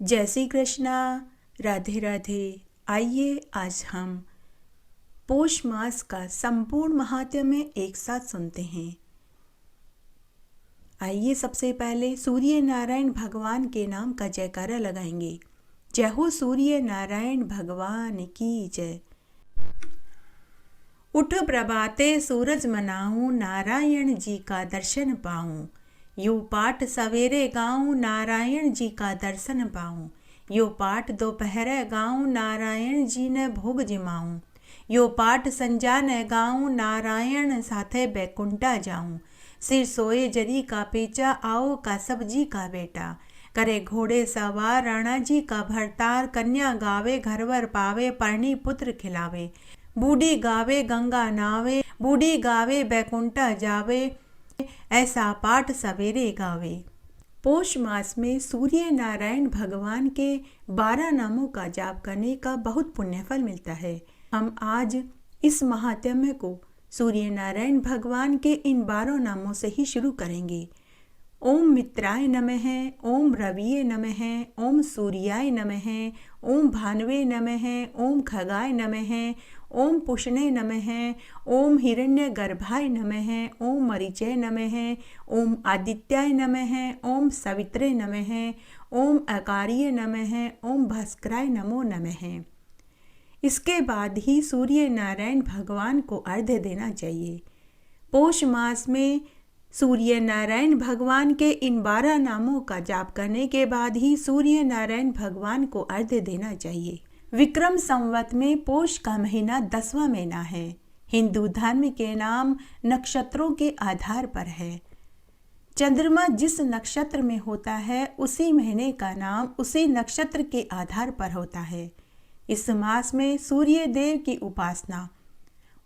जय श्री कृष्णा। राधे राधे। आइए आज हम पौष मास का संपूर्ण महात्म्य एक साथ सुनते हैं। आइए सबसे पहले सूर्य नारायण भगवान के नाम का जयकारा लगाएंगे। जय हो सूर्य नारायण भगवान की जय। उठ प्रभाते सूरज मनाऊं, नारायण जी का दर्शन पाऊं। यो पाठ सवेरे गाऊं, नारायण जी का दर्शन पाऊं। यो पाठ दोपहर गाऊं, नारायण जी ने भोग जिमाऊं। यो पाठ संजा ने गाऊं, नारायण साथे बैकुंठा जाऊं। सिर सोए जरी का पेचा, आओ का सब्जी का बेटा। करे घोड़े सवार राणा जी का भरतार, कन्या गावे घरवर पावे, परणी पुत्र खिलावे। बूढ़ी गावे गंगा नावे, बूढ़ी गावे बैकुंठा जावे, ऐसा पाठ सवेरे गावे। पौष मास में सूर्य नारायण भगवान के 12 नामों का जाप करने का बहुत पुण्य फल मिलता है। हम आज इस महात्म्य को सूर्य नारायण भगवान के इन 12 नामों से ही शुरू करेंगे। ओम मित्राय नमः, ओम रविये नमः, ओम सूर्याय नमः, ओम भानुवे नमः, ओम खगाय नमः, ओम पुष्णे नमः, ओम हिरण्यगर्भाय नमः, ओम मरीचे नमः, ओम आदित्याय नमः, ओम सवित्रे नमः, ओम अकार्ये नमः, ओम भास्कराय नमो नमः। इसके बाद ही सूर्य नारायण भगवान को अर्घ्य देना चाहिए। पौष मास में सूर्य नारायण भगवान के इन 12 नामों का जाप करने के बाद ही सूर्य नारायण भगवान को अर्घ्य देना चाहिए। विक्रम संवत में पौष का महीना 10वां महीना है। हिंदू धर्म के नाम नक्षत्रों के आधार पर है। चंद्रमा जिस नक्षत्र में होता है उसी महीने का नाम उसी नक्षत्र के आधार पर होता है। इस मास में सूर्य देव की उपासना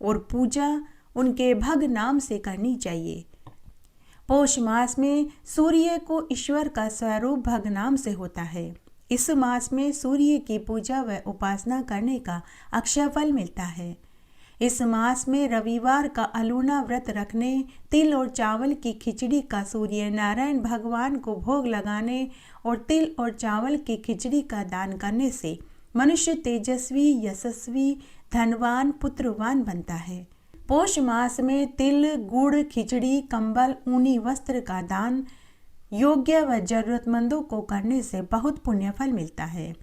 और पूजा उनके भग नाम से करनी चाहिए। पौष मास में सूर्य को ईश्वर का स्वरूप भग नाम से होता है। इस मास में सूर्य की पूजा व उपासना करने का अक्षय फल मिलता है। इस मास में रविवार का अलूना व्रत रखने, तिल और चावल की खिचड़ी का सूर्य नारायण भगवान को भोग लगाने और तिल और चावल की खिचड़ी का दान करने से मनुष्य तेजस्वी, यशस्वी, धनवान, पुत्रवान बनता है। पौष मास में तिल, गुड़, खिचड़ी, कंबल, ऊनी वस्त्र का दान योग्य व जरूरतमंदों को करने से बहुत पुण्य फल मिलता है।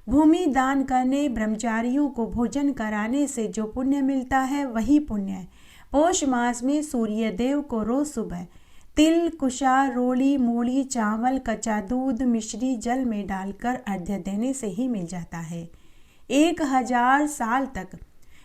भूमि दान करने, ब्रह्मचारियों को भोजन कराने से जो पुण्य मिलता है वही पुण्य पौष मास में सूर्य देव को रोज सुबह तिल, कुशा, रोली, मूली, चावल, कच्चा दूध, मिश्री जल में डालकर अर्घ्य देने से ही मिल जाता है। 1000 साल तक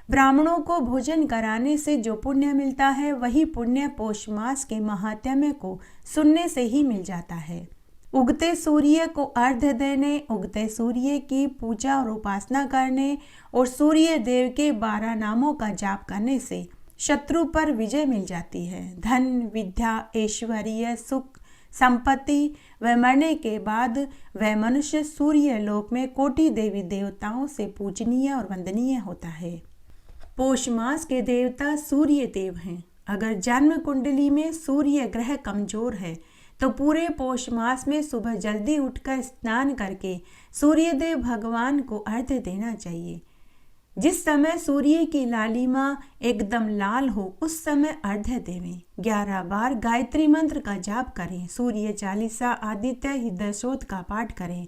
ब्राह्मणों को भोजन कराने से जो पुण्य मिलता है वही पुण्य पौष मास के महात्म्य को सुनने से ही मिल जाता है। उगते सूर्य को अर्घ्य देने, उगते सूर्य की पूजा और उपासना करने और सूर्य देव के 12 नामों का जाप करने से शत्रु पर विजय मिल जाती है। धन, विद्या, ऐश्वर्य, सुख, संपत्ति व मरने के बाद वह मनुष्य सूर्य लोक में कोटि देवी देवताओं से पूजनीय और वंदनीय होता है। पौष मास के देवता सूर्य देव हैं। अगर जन्म कुंडली में सूर्य ग्रह कमजोर है तो पूरे पौष मास में सुबह जल्दी उठकर स्नान करके सूर्य देव भगवान को अर्घ्य देना चाहिए। जिस समय सूर्य की लालिमा एकदम लाल हो उस समय अर्घ्य देवें। 11 बार गायत्री मंत्र का जाप करें। सूर्य चालीसा, आदित्य हृदयशोध का पाठ करें।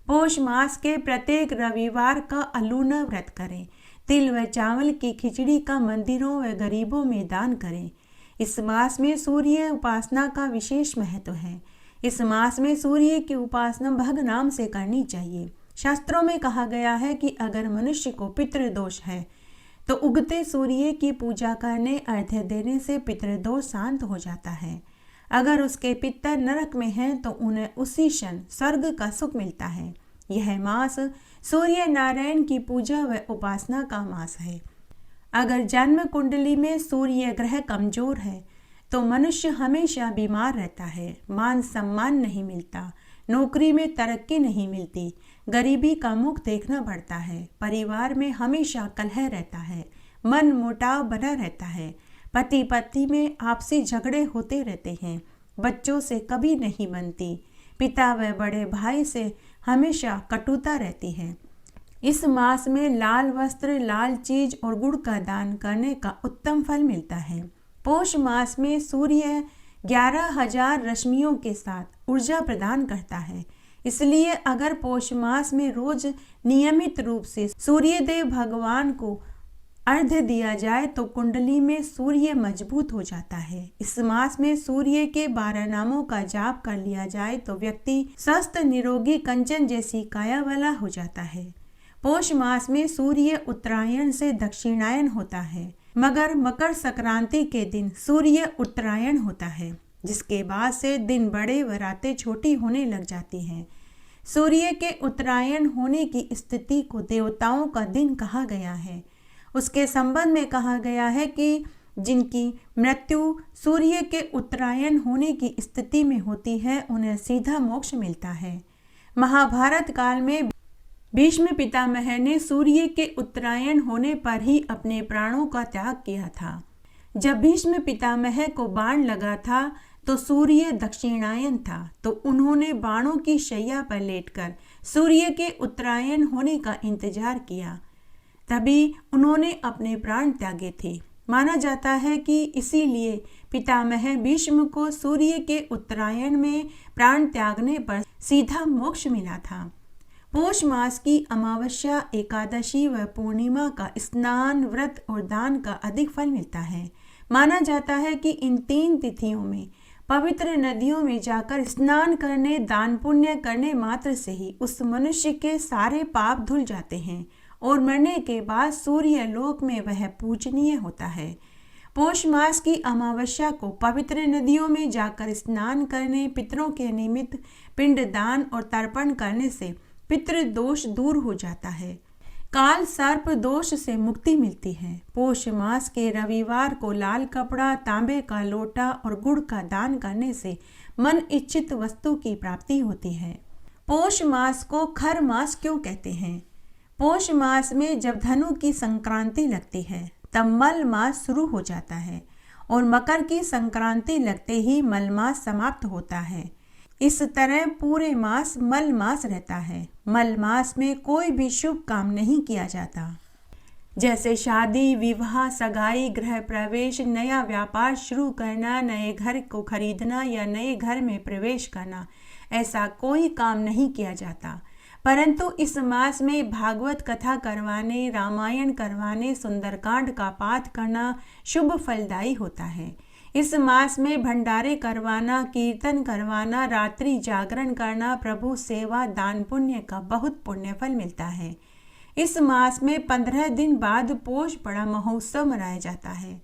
पौष मास के प्रत्येक रविवार का अलूना व्रत करें। तिल व चावल की खिचड़ी का मंदिरों व गरीबों में दान करें। इस मास में सूर्य उपासना का विशेष महत्व है। इस मास में सूर्य की उपासना भग नाम से करनी चाहिए। शास्त्रों में कहा गया है कि अगर मनुष्य को पितृदोष है तो उगते सूर्य की पूजा करने, अर्घ्य देने से पितृदोष शांत हो जाता है। अगर उसके पितर नरक में हैं तो उन्हें उसी क्षण स्वर्ग का सुख मिलता है। यह मास सूर्य नारायण की पूजा व उपासना का मास है। अगर जन्म कुंडली में सूर्य ग्रह कमजोर है तो मनुष्य हमेशा बीमार रहता है, मान सम्मान नहीं मिलता, नौकरी में तरक्की नहीं मिलती, गरीबी का मुख देखना पड़ता है, परिवार में हमेशा कलह रहता है, मन मुटाव बना रहता है, पति पत्नी में आपसी झगड़े होते रहते हैं, बच्चों से कभी नहीं बनती, पिता व बड़े भाई से हमेशा कटुता रहती है। इस मास में लाल वस्त्र, लाल चीज और गुड़ का दान करने का उत्तम फल मिलता है। पौष मास में सूर्य 11,000 रश्मियों के साथ ऊर्जा प्रदान करता है। इसलिए अगर पौष मास में रोज नियमित रूप से सूर्यदेव भगवान को अर्घ्य दिया जाए तो कुंडली में सूर्य मजबूत हो जाता है। इस मास में सूर्य के 12 नामों का जाप कर लिया जाए तो व्यक्ति स्वस्थ, निरोगी, कंचन जैसी काया वाला हो जाता है। पौष मास में सूर्य उत्तरायण से दक्षिणायन होता है, मगर मकर संक्रांति के दिन सूर्य उत्तरायण होता है, जिसके बाद से दिन बड़े व रातें छोटी होने लग जाती हैं। सूर्य के उत्तरायण होने की स्थिति को देवताओं का दिन कहा गया है। उसके संबंध में कहा गया है कि जिनकी मृत्यु सूर्य के उत्तरायण होने की स्थिति में होती है उन्हें सीधा मोक्ष मिलता है। महाभारत काल में भीष्म पितामह ने सूर्य के उत्तरायण होने पर ही अपने प्राणों का त्याग किया था। जब भीष्म पितामह को बाण लगा था तो सूर्य दक्षिणायन था, तो उन्होंने बाणों की शैया पर लेटकर सूर्य के उत्तरायण होने का इंतजार किया, तभी उन्होंने अपने प्राण त्यागे थे। माना जाता है कि इसीलिए पितामह भीष्म को सूर्य के उत्तरायण में प्राण त्यागने पर सीधा मोक्ष मिला था। पौष मास की अमावस्या, एकादशी व पूर्णिमा का स्नान, व्रत और दान का अधिक फल मिलता है। माना जाता है कि इन 3 तिथियों में पवित्र नदियों में जाकर स्नान करने, दान पुण्य करने मात्र से ही उस मनुष्य के सारे पाप धुल जाते हैं और मरने के बाद सूर्य लोक में वह पूजनीय होता है। पौष मास की अमावस्या को पवित्र नदियों में जाकर स्नान करने, पितरों के निमित्त पिंडदान और तर्पण करने से पितृ दोष दूर हो जाता है। काल सर्प दोष से मुक्ति मिलती है। पौष मास के रविवार को लाल कपड़ा, तांबे का लोटा और गुड़ का दान करने से मन इच्छित वस्तु की प्राप्ति होती है। पौष मास को खर मास क्यों कहते हैं? पौष मास में जब धनु की संक्रांति लगती है तब मल मास शुरू हो जाता है और मकर की संक्रांति लगते ही मल मास समाप्त होता है। इस तरह पूरे मास मल मास रहता है। मल मास में कोई भी शुभ काम नहीं किया जाता, जैसे शादी, विवाह, सगाई, गृह प्रवेश, नया व्यापार शुरू करना, नए घर को खरीदना या नए घर में प्रवेश करना, ऐसा कोई काम नहीं किया जाता। परंतु इस मास में भागवत कथा करवाने, रामायण करवाने, सुंदरकांड का पाठ करना शुभ फलदायी होता है। इस मास में भंडारे करवाना, कीर्तन करवाना, रात्रि जागरण करना, प्रभु सेवा, दान पुण्य का बहुत पुण्य फल मिलता है। इस मास में 15 दिन बाद पौष बड़ा महोत्सव मनाया जाता है।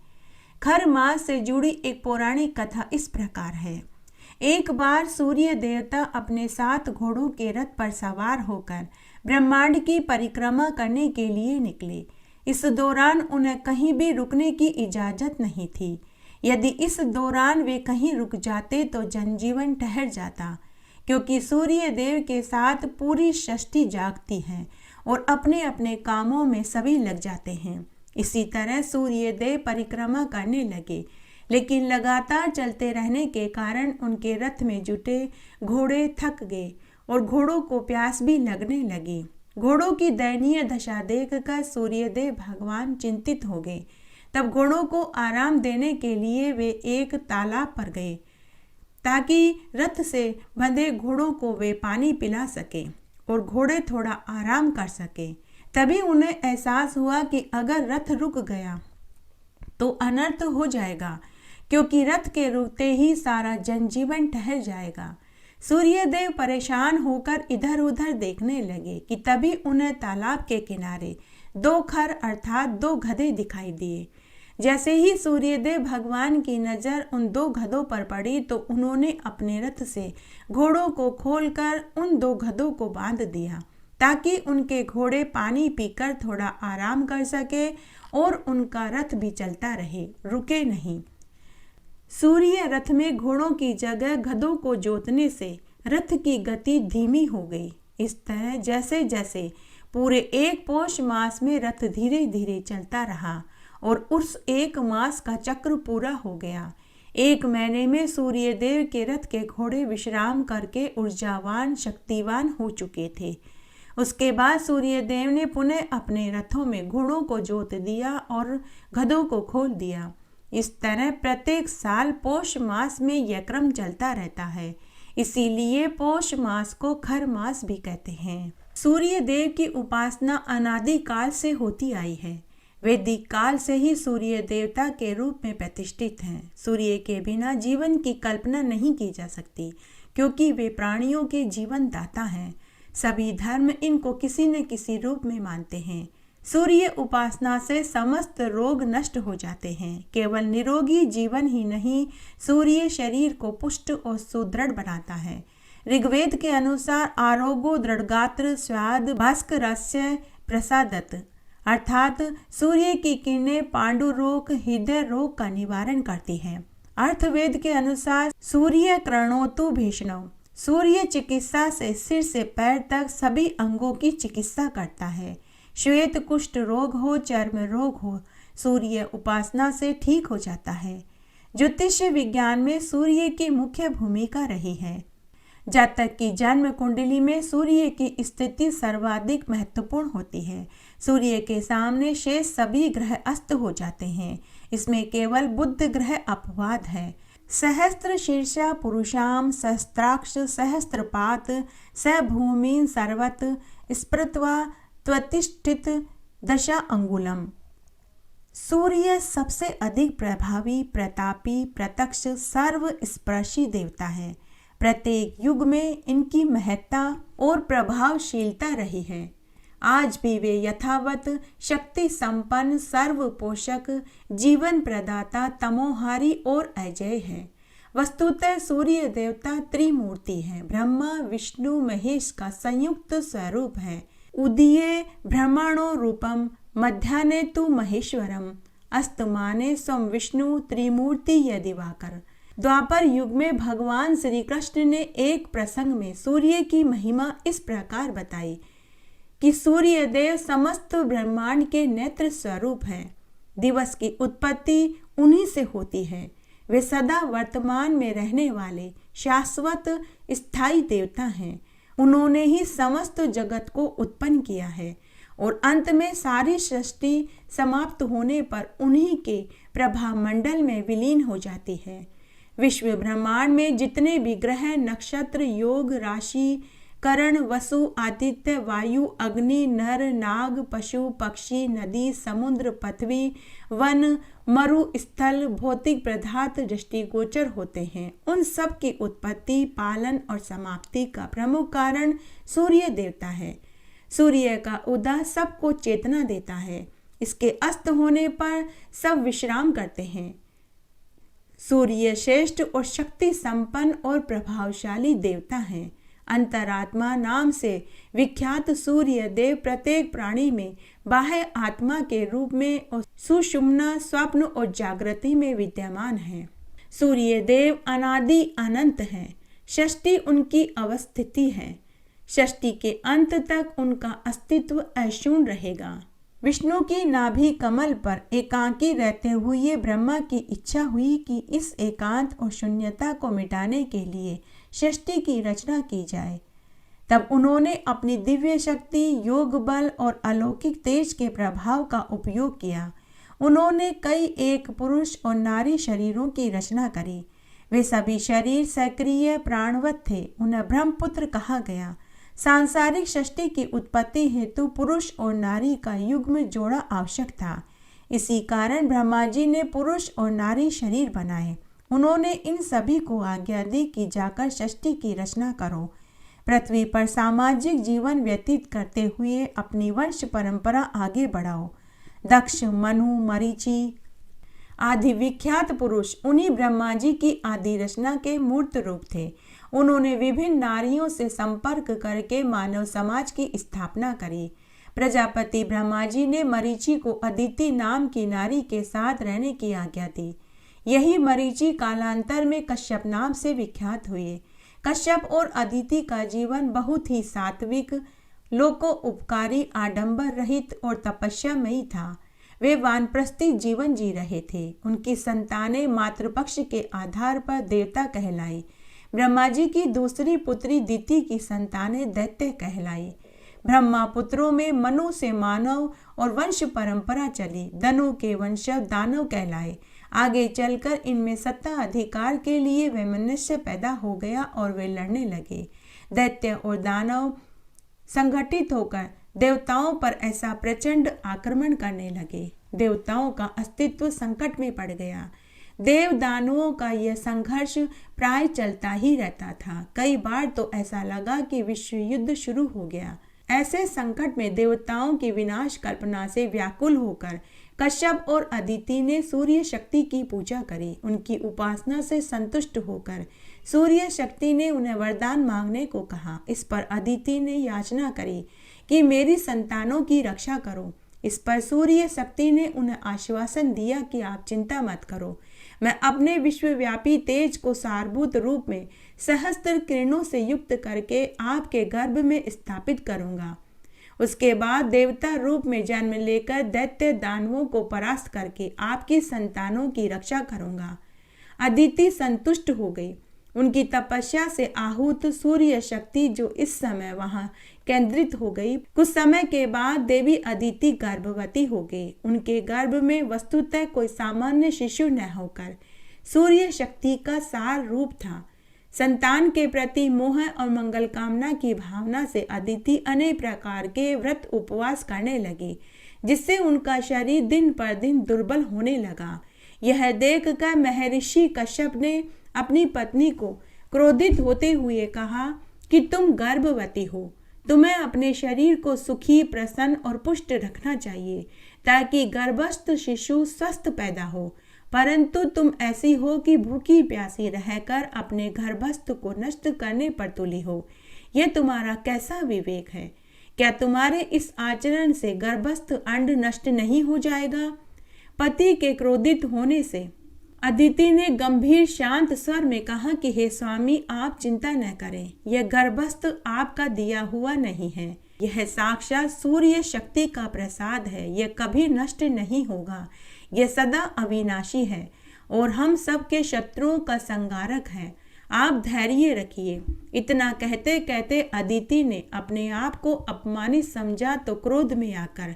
खर मास से जुड़ी एक पौराणिक कथा इस प्रकार है। एक बार सूर्य देवता अपने 7 घोड़ों के रथ पर सवार होकर ब्रह्मांड की परिक्रमा करने के लिए निकले। इस दौरान उन्हें कहीं भी रुकने की इजाजत नहीं थी। यदि इस दौरान वे कहीं रुक जाते तो जनजीवन ठहर जाता, क्योंकि सूर्य देव के साथ पूरी सृष्टि जागती है और अपने अपने कामों में सभी लग जाते हैं। इसी तरह सूर्य देव परिक्रमा करने लगे, लेकिन लगातार चलते रहने के कारण उनके रथ में जुटे घोड़े थक गए और घोड़ों को प्यास भी लगने लगी। घोड़ों की दयनीय दशा देखकर सूर्यदेव भगवान चिंतित हो गए। तब घोड़ों को आराम देने के लिए वे एक तालाब पर गए, ताकि रथ से बंधे घोड़ों को वे पानी पिला सके और घोड़े थोड़ा आराम कर सके। तभी उन्हें एहसास हुआ कि अगर रथ रुक गया तो अनर्थ हो जाएगा, क्योंकि रथ के रुकते ही सारा जनजीवन ठहर जाएगा। सूर्यदेव परेशान होकर इधर उधर देखने लगे कि तभी उन्हें तालाब के किनारे 2 खर अर्थात 2 गधे दिखाई दिए। जैसे ही सूर्यदेव भगवान की नज़र उन 2 गधों पर पड़ी तो उन्होंने अपने रथ से घोड़ों को खोलकर उन 2 गधों को बांध दिया, ताकि उनके घोड़े पानी पीकर थोड़ा आराम कर सके और उनका रथ भी चलता रहे, रुके नहीं। सूर्य रथ में घोड़ों की जगह गधों को जोतने से रथ की गति धीमी हो गई। इस तरह जैसे जैसे पूरे 1 पौष मास में रथ धीरे धीरे चलता रहा और उस 1 मास का चक्र पूरा हो गया। 1 महीने में सूर्यदेव के रथ के घोड़े विश्राम करके ऊर्जावान शक्तिवान हो चुके थे। उसके बाद सूर्यदेव ने पुनः अपने रथों में घोड़ों को जोत दिया और गधों को खोल दिया। इस तरह प्रत्येक साल पौष मास में यह क्रम चलता रहता है। इसीलिए पौष मास को खर मास भी कहते हैं। सूर्य देव की उपासना अनादि काल से होती आई है। वैदिक काल से ही सूर्य देवता के रूप में प्रतिष्ठित हैं। सूर्य के बिना जीवन की कल्पना नहीं की जा सकती, क्योंकि वे प्राणियों के जीवन दाता हैं। सभी धर्म इनको किसी न किसी रूप में मानते हैं। सूर्य उपासना से समस्त रोग नष्ट हो जाते हैं। केवल निरोगी जीवन ही नहीं, सूर्य शरीर को पुष्ट और सुदृढ़ बनाता है। ऋग्वेद के अनुसार आरोग्यो दृढ़गात्र स्वाद भास्करस्य प्रसादत, अर्थात सूर्य की किरणें पांडु रोग हृदय रोग का निवारण करती हैं। अर्थवेद के अनुसार सूर्य करणोतु भीषणो, सूर्य चिकित्सा से सिर से पैर तक सभी अंगों की चिकित्सा करता है। श्वेत कुष्ठ रोग हो, चर्म रोग हो, सूर्य उपासना से ठीक हो जाता है। ज्योतिष विज्ञान में सूर्य की मुख्य भूमिका रही है। जातक की जन्म कुंडली में सूर्य की स्थिति सर्वाधिक महत्वपूर्ण होती है। सूर्य के सामने शेष सभी ग्रह अस्त हो जाते हैं। इसमें केवल बुध ग्रह अपवाद है। सहस्त्र शीर्षा पुरुषाम सहस्त्राक्ष सहस्त्रपात स भूमिन सर्वत स्पृत्वा त्वतिष्ठित दशा अंगुलम। सूर्य सबसे अधिक प्रभावी, प्रतापी, प्रत्यक्ष, सर्वस्पर्शी देवता है। प्रत्येक युग में इनकी महत्ता और प्रभावशीलता रही है। आज भी वे यथावत शक्ति संपन्न, सर्व पोषक, जीवन प्रदाता, तमोहारी और अजय है। वस्तुतः सूर्य देवता त्रिमूर्ति है। ब्रह्मा विष्णु महेश का संयुक्त स्वरूप है। उदये ब्रह्मणो रूपम मध्याह्ने तु महेश्वरम अस्तमाने स्वं विष्णु त्रिमूर्ति दिवाकर। द्वापर युग में भगवान श्री कृष्ण ने एक प्रसंग में सूर्य की महिमा इस प्रकार बताई कि सूर्य देव समस्त ब्रह्मांड के नेत्र स्वरूप हैं। दिवस की उत्पत्ति उन्हीं से होती है। वे सदा वर्तमान में रहने वाले शाश्वत स्थायी देवता हैं। उन्होंने ही समस्त जगत को उत्पन्न किया है और अंत में सारी सृष्टि समाप्त होने पर उन्हीं के प्रभा मंडल में विलीन हो जाती है। विश्व ब्रह्मांड में जितने भी ग्रह, नक्षत्र, योग, राशि, करण, वसु, आदित्य, वायु, अग्नि, नर, नाग, पशु, पक्षी, नदी, समुद्र, पृथ्वी, वन, मरु, स्थल, भौतिक पदार्थ दृष्टिगोचर होते हैं, उन सब की उत्पत्ति, पालन और समाप्ति का प्रमुख कारण सूर्य देवता है। सूर्य का उदय सबको चेतना देता है। इसके अस्त होने पर सब विश्राम करते हैं। सूर्य श्रेष्ठ और शक्ति संपन्न और प्रभावशाली देवता हैं। अंतरात्मा नाम से विख्यात सूर्य देव प्रत्येक प्राणी में बाह्य आत्मा के रूप में और सुषुम्ना, स्वप्न और जागृति में विद्यमान है। सूर्य देव अनादि अनंत हैं। षष्ठी उनकी अवस्थिति है। षष्ठी के अंत तक उनका अस्तित्व अशून्य रहेगा। विष्णु की नाभि कमल पर एकांकी रहते हुए ब्रह्मा की इच्छा हुई कि इस एकांत और शून्यता को मिटाने के लिए षष्ठी की रचना की जाए। तब उन्होंने अपनी दिव्य शक्ति, योग बल और अलौकिक तेज के प्रभाव का उपयोग किया। उन्होंने कई एक पुरुष और नारी शरीरों की रचना करी। वे सभी शरीर सक्रिय प्राणवत थे। उन्हें ब्रह्मपुत्र कहा गया। सांसारिक षष्ठी की उत्पत्ति हेतु पुरुष और नारी का युग्म जोड़ा आवश्यक था। इसी कारण ब्रह्मा जी ने पुरुष और नारी शरीर बनाए। उन्होंने इन सभी को आज्ञा दी कि जाकर षष्ठी की रचना करो। पृथ्वी पर सामाजिक जीवन व्यतीत करते हुए अपनी वंश परंपरा आगे बढ़ाओ। दक्ष, मनु, मरीचि आदि विख्यात पुरुष उन्हीं ब्रह्मा जी की आदि रचना के मूर्त रूप थे। उन्होंने विभिन्न नारियों से संपर्क करके मानव समाज की स्थापना करी। प्रजापति ब्रह्मा जी ने मरीचि को अदिति नाम की नारी के साथ रहने की आज्ञा दी। यही मरीचि कालांतर में कश्यप नाम से विख्यात हुए। कश्यप और अदिति का जीवन बहुत ही सात्विक, लोको उपकारी, आडंबर रहित और तपस्यामयी था। वे वानप्रस्थी जीवन जी रहे थे। उनकी संतानें मातृपक्ष के आधार पर देवता कहलाई। ब्रह्मा जी की दूसरी पुत्री दिति की संतानें दैत्य कहलाई। ब्रह्मा पुत्रों में मनु से मानव और वंश परंपरा चली। दनु के वंशज दानव कहलाए। आगे चलकर इनमें सत्ता अधिकार के लिए वैमनस्य पैदा हो गया और वे लड़ने लगे। दैत्य और दानव संगठित होकर देवताओं पर ऐसा प्रचंड आक्रमण करने लगे। देवताओं का अस्तित्व संकट में पड़ गया। देव दानवों का यह संघर्ष प्राय चलता ही रहता था। कई बार तो ऐसा लगा कि विश्व युद्ध शुरू हो गया। ऐसे संकट में देवताओं की विनाश कल्पना से व्याकुल होकर कश्यप और अदिति ने सूर्य शक्ति की पूजा करी। उनकी उपासना से संतुष्ट होकर सूर्य शक्ति ने उन्हें वरदान मांगने को कहा। इस पर अदिति ने याचना करी कि मेरी संतानों की रक्षा करो। इस पर सूर्य शक्ति ने उन्हें आश्वासन दिया कि आप चिंता मत करो, मैं अपने विश्वव्यापी तेज को सारभूत रूप में सहस्त्र किरणों से युक्त करके आपके गर्भ में स्थापित करूंगा। उसके बाद देवता रूप में जन्म लेकर दैत्य दानवों को परास्त करके आपकी संतानों की रक्षा करूंगा। अदिति संतुष्ट हो गई। उनकी तपस्या से आहूत सूर्य शक्ति जो इस समय वहां केंद्रित हो गई, कुछ समय के बाद देवी अदिति गर्भवती हो गई। उनके गर्भ में वस्तुतः कोई सामान्य शिशु न होकर सूर्य शक्ति का सार रूप था। संतान के प्रति मोह और मंगल कामना की भावना से अदिति अनेक प्रकार के व्रत उपवास करने लगी, जिससे उनका शरीर दिन पर दिन दुर्बल होने लगा। यह देखकर महर्षि कश्यप ने अपनी पत्नी को क्रोधित होते हुए कहा कि तुम गर्भवती हो, तुम्हें अपने शरीर को सुखी, प्रसन्न और पुष्ट रखना चाहिए ताकि गर्भस्थ शिशु स्वस्थ पैदा हो, परंतु तुम ऐसी हो कि भूखी प्यासी रहकर अपने गर्भस्थ को नष्ट करने पर तुली हो। यह तुम्हारा कैसा विवेक है? क्या तुम्हारे इस आचरण से गर्भस्थ अंड नष्ट नहीं हो जाएगा? पति के क्रोधित होने से अदिति ने गंभीर शांत स्वर में कहा कि हे स्वामी, आप चिंता न करें, यह गर्भस्थ आपका दिया हुआ नहीं है। यह साक्षात सूर्य शक्ति का प्रसाद है। यह कभी नष्ट नहीं होगा। यह सदा अविनाशी है और हम सब के शत्रुओं का संहारक है। आप धैर्य रखिए। इतना कहते कहते अदिति ने अपने आप को अपमानित समझा तो क्रोध में आकर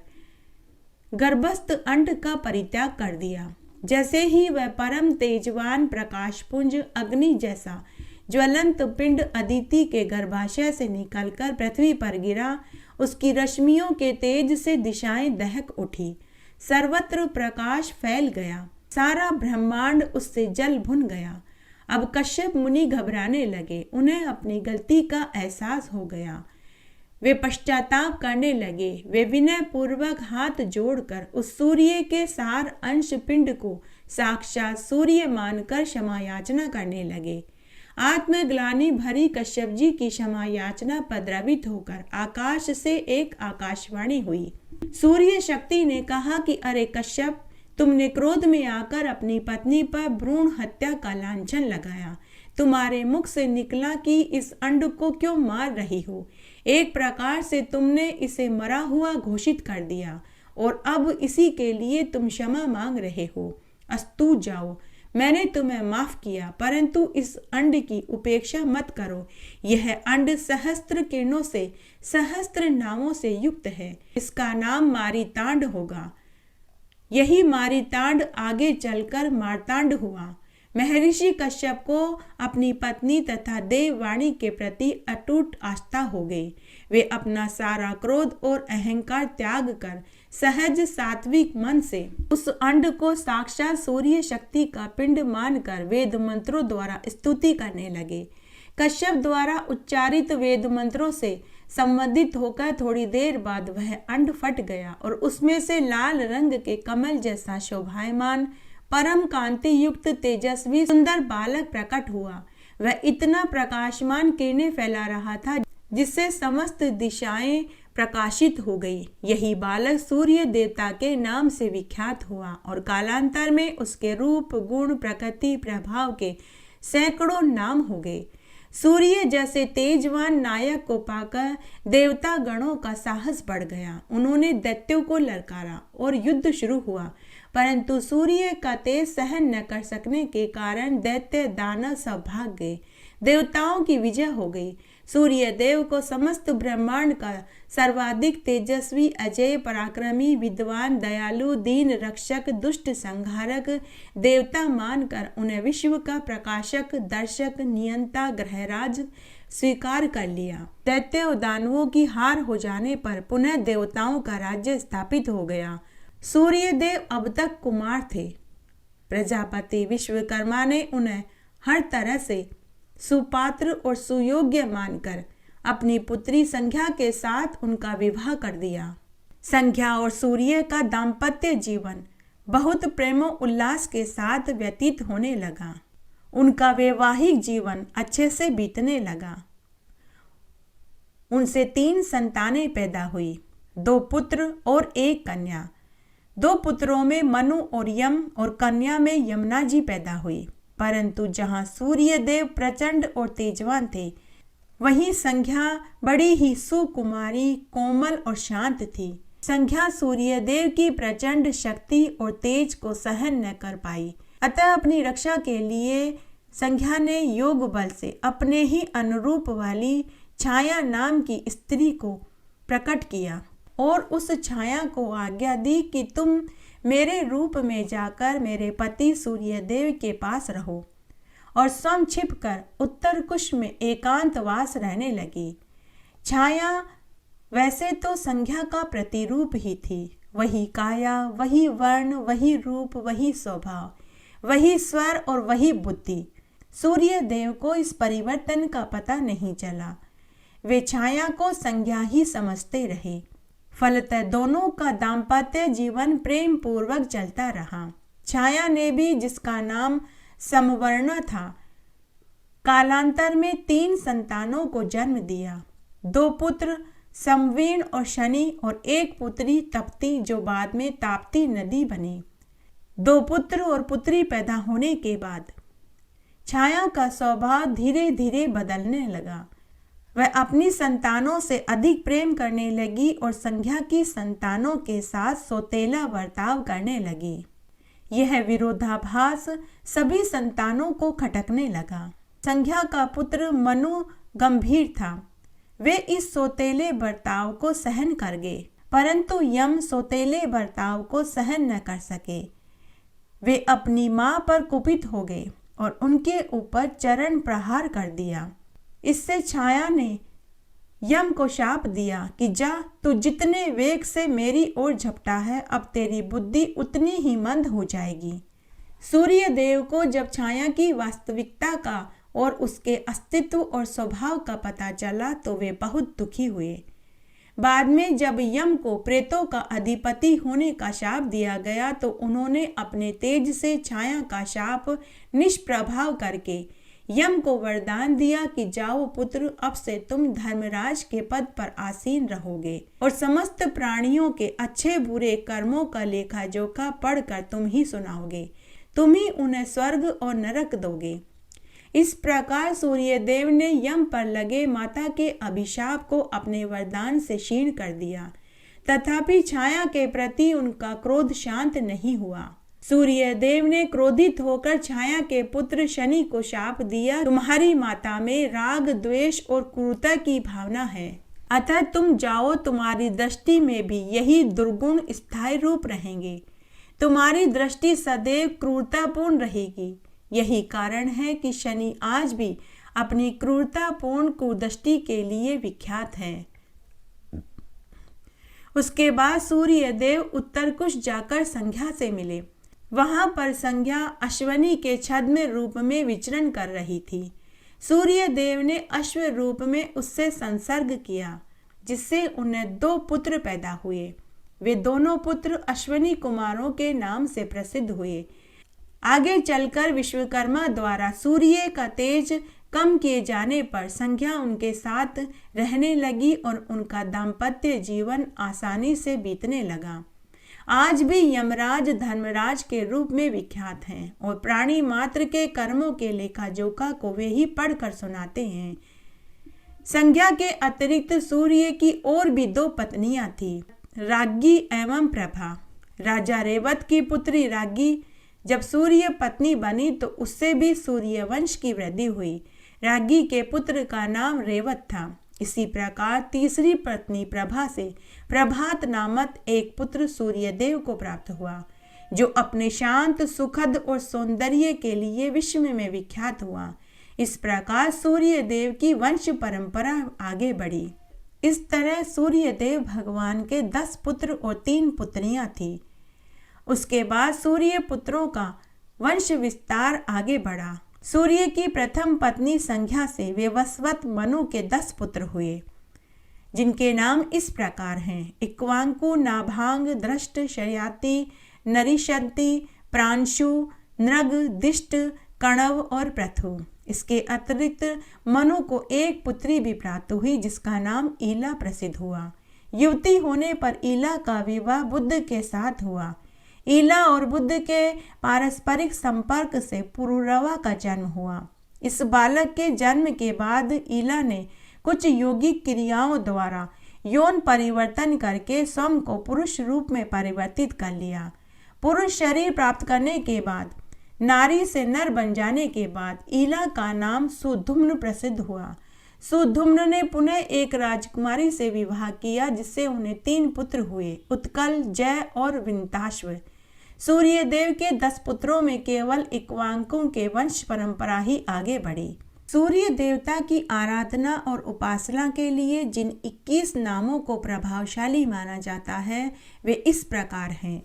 गर्भस्थ अंड का परित्याग कर दिया। जैसे ही वह परम तेजवान प्रकाशपुंज अग्नि जैसा ज्वलंत पिंड अदिति के गर्भाशय से निकलकर पृथ्वी पर गिरा, उसकी रश्मियों के तेज से दिशाएं दहक उठी। सर्वत्र प्रकाश फैल गया। सारा ब्रह्मांड उससे जल भुन गया। अब कश्यप मुनि घबराने लगे। उन्हें अपनी गलती का एहसास हो गया। वे पश्चाताप करने लगे। वे विनय पूर्वक हाथ जोड़कर उस सूर्य के सार अंश पिंड को साक्षात सूर्य मानकर क्षमा याचना करने लगे। आत्मग्लानि भरी कश्यप जी की क्षमा याचना पर द्रवित होकर आकाश से एक आकाशवाणी हुई। सूर्य शक्ति ने कहा कि अरे कश्यप, तुमने क्रोध में आकर अपनी पत्नी पर भ्रूण हत्या का लांछन लगाया। तुम्हारे मुख से निकला कि इस अंड को क्यों मार रही हो। एक प्रकार से तुमने इसे मरा हुआ घोषित कर दिया और अब इसी के लिए तुम क्षमा मांग रहे हो। अस्तु, जाओ, मैंने तुम्हें माफ किया, परंतु इस अंड की उपेक्षा मत करो। यह अंड सहस्त्र किरणों से, सहस्त्र नामों से युक्त है। इसका नाम मारीतांड होगा। यही मारीतांड आगे चलकर मारतांड हुआ। महर्षि कश्यप को अपनी पत्नी तथा देववाणी के प्रति अटूट आस्था हो गई। वे अपना सारा क्रोध और अहंकार त्याग कर सहज सात्विक मन से उस अंड को साक्षात सूर्य शक्ति का पिंड मानकर वेद मंत्रों द्वारा स्तुति करने लगे। कश्यप द्वारा उच्चारित वेद मंत्रों से संबंधित होकर थोड़ी देर बाद वह अंड फट गया और उसमें से लाल रंग के कमल जैसा शोभायमान, परम कांति युक्त, तेजस्वी, सुंदर बालक प्रकट हुआ। वह इतना प्रकाशमान किरणें फैला रहा था जिससे समस्त दिशाएं प्रकाशित हो गई। यही बालक सूर्य देवता के नाम से विख्यात हुआ और कालांतर में उसके रूप, गुण, प्रकृति, प्रभाव के सैकड़ों नाम हो गए। सूर्य जैसे तेजवान नायक को पाकर देवता गणों का साहस बढ़ गया। उन्होंने दैत्यों को ललकारा और युद्ध शुरू हुआ, परंतु सूर्य का तेज सहन न कर सकने के कारण दैत्य दानव सब भाग गए। देवताओं की विजय हो गई। सूर्य देव को समस्त ब्रह्मांड का सर्वाधिक तेजस्वी, अजय, पराक्रमी, विद्वान, दयालु, दीन रक्षक, दुष्ट संहारक देवता मानकर उन्हें विश्व का प्रकाशक, दर्शक, नियंता, ग्रहराज स्वीकार कर लिया। दैत्य और दानवों की हार हो जाने पर पुनः देवताओं का राज्य स्थापित हो गया। सूर्य देव अब तक कुमार थे। प्रजापति विश्वकर्मा ने उन्हें हर तरह से सुपात्र और सुयोग्य मानकर अपनी पुत्री संध्या के साथ उनका विवाह कर दिया। संध्या और सूर्य का दाम्पत्य जीवन बहुत प्रेमो उल्लास के साथ व्यतीत होने लगा। उनका वैवाहिक जीवन अच्छे से बीतने लगा। उनसे 3 संतानें पैदा हुई, 2 पुत्र और 1 कन्या। 2 पुत्रों में मनु और यम और कन्या में यमुना जी पैदा हुई। परंतु जहाँ सूर्य देव प्रचंड और तेजवान थे, वहीं संध्या बड़ी ही सुकुमारी, कोमल और शांत थी। संध्या सूर्य देव की प्रचंड शक्ति और तेज को सहन न कर पाई, अतः अपनी रक्षा के लिए संध्या ने योग बल से अपने ही अनुरूप वाली छाया नाम की स्त्री को प्रकट किया और उस छाया को आज्ञा दी कि तुम मेरे रूप में जाकर मेरे पति सूर्य देव के पास रहो, और स्वयं छिपकर उत्तर कुश में एकांतवास रहने लगी। छाया वैसे तो संध्या का प्रतिरूप ही थी। वही काया, वही वर्ण, वही रूप, वही स्वभाव, वही स्वर और वही बुद्धि। सूर्य देव को इस परिवर्तन का पता नहीं चला। वे छाया को संज्ञा ही समझते रहे। फलतः दोनों का दाम्पत्य जीवन प्रेम पूर्वक चलता रहा। छाया ने भी, जिसका नाम समवर्णा था, कालांतर में 3 संतानों को जन्म दिया। 2 पुत्र समवीण और शनि और 1 पुत्री तप्ती, जो बाद में ताप्ती नदी बनी। 2 पुत्र और पुत्री पैदा होने के बाद छाया का स्वभाव धीरे धीरे बदलने लगा। वह अपनी संतानों से अधिक प्रेम करने लगी और संध्या की संतानों के साथ सौतेला बर्ताव करने लगी। यह विरोधाभास सभी संतानों को खटकने लगा। संध्या का पुत्र मनु गंभीर था। वे इस सौतेले बर्ताव को सहन कर गए, परंतु यम सौतेले बर्ताव को सहन न कर सके। वे अपनी मां पर कुपित हो गए और उनके ऊपर चरण प्रहार कर दिया। इससे छाया ने यम को शाप दिया कि जा, तू जितने वेग से मेरी ओर झपटा है, अब तेरी बुद्धि उतनी ही मंद हो जाएगी। सूर्य देव को जब छाया की वास्तविकता का और उसके अस्तित्व और स्वभाव का पता चला तो वे बहुत दुखी हुए। बाद में जब यम को प्रेतों का अधिपति होने का शाप दिया गया तो उन्होंने अपने तेज से छाया का शाप निष्प्रभाव करके यम को वरदान दिया कि जाओ पुत्र, अब से तुम धर्मराज के पद पर आसीन रहोगे और समस्त प्राणियों के अच्छे बुरे कर्मों का लेखा जोखा पढ़कर तुम ही सुनाओगे। तुम ही उन्हें स्वर्ग और नरक दोगे। इस प्रकार सूर्यदेव ने यम पर लगे माता के अभिशाप को अपने वरदान से क्षीण कर दिया। तथापि छाया के प्रति उनका क्रोध शांत नहीं हुआ। सूर्यदेव ने क्रोधित होकर छाया के पुत्र शनि को शाप दिया, तुम्हारी माता में राग, द्वेष और क्रूरता की भावना है, अतः तुम जाओ, तुम्हारी दृष्टि में भी यही दुर्गुण स्थायी रूप रहेंगे। तुम्हारी दृष्टि सदैव क्रूरतापूर्ण रहेगी। यही कारण है कि शनि आज भी अपनी क्रूरतापूर्ण कुदृष्टि के लिए विख्यात है। उसके बाद सूर्यदेव उत्तर कुश जाकर संध्या से मिले। वहां पर संध्या अश्वनी के छद्म रूप में विचरण कर रही थी। सूर्यदेव ने अश्व रूप में उससे संसर्ग किया, जिससे उन्हें 2 पुत्र पैदा हुए। वे दोनों पुत्र अश्वनी कुमारों के नाम से प्रसिद्ध हुए। आगे चलकर विश्वकर्मा द्वारा सूर्य का तेज कम किए जाने पर संध्या उनके साथ रहने लगी और उनका दाम्पत्य जीवन आसानी से बीतने लगा। आज भी यमराज धर्मराज के रूप में विख्यात हैं और प्राणी मात्र के कर्मों के लेखा जोखा को वे ही पढ़कर सुनाते हैं। संज्ञा के अतिरिक्त सूर्य की और भी 2 पत्नियां थी, राज्ञी एवं प्रभा। राजा रेवत की पुत्री राज्ञी जब सूर्य पत्नी बनी तो उससे भी सूर्य वंश की वृद्धि हुई। राज्ञी के पुत्र का नाम रेवत था। इसी प्रकार तीसरी पत्नी प्रभा से प्रभात नामक एक पुत्र सूर्यदेव को प्राप्त हुआ, जो अपने शांत, सुखद और सौंदर्य के लिए विश्व में विख्यात हुआ। इस प्रकार सूर्यदेव की वंश परंपरा आगे बढ़ी। इस तरह सूर्यदेव भगवान के 10 पुत्र और 3 पुत्रियां थी। उसके बाद सूर्य पुत्रों का वंश विस्तार आगे बढ़ा। सूर्य की प्रथम पत्नी संज्ञा से विवस्वत मनु के 10 पुत्र हुए, जिनके नाम इस प्रकार हैं: इक्वांकु, नाभांग, दृष्ट, शयाति, नरिशंति, प्रांशु, नृग, दिष्ट, कणव और पृथु। इसके अतिरिक्त मनु को एक पुत्री भी प्राप्त हुई, जिसका नाम ईला प्रसिद्ध हुआ। युवती होने पर ईला का विवाह बुद्ध के साथ हुआ। ईला और बुद्ध के पारस्परिक संपर्क से पुरुरवा का जन्म हुआ। इस बालक के जन्म के बाद ईला ने कुछ योगिक क्रियाओं द्वारा यौन परिवर्तन करके स्वयं को पुरुष रूप में परिवर्तित कर लिया। पुरुष शरीर प्राप्त करने के बाद, नारी से नर बन जाने के बाद ईला का नाम सुधुम्न प्रसिद्ध हुआ। सुधुम्न ने पुनः एक राजकुमारी से विवाह किया, जिससे उन्हें 3 पुत्र हुए, उत्कल, जय और विंताश्व। सूर्यदेव के 10 पुत्रों में केवल इक्वांकों के वंश परंपरा ही आगे बढ़ी। सूर्य देवता की आराधना और उपासना के लिए जिन 21 नामों को प्रभावशाली माना जाता है वे इस प्रकार हैं: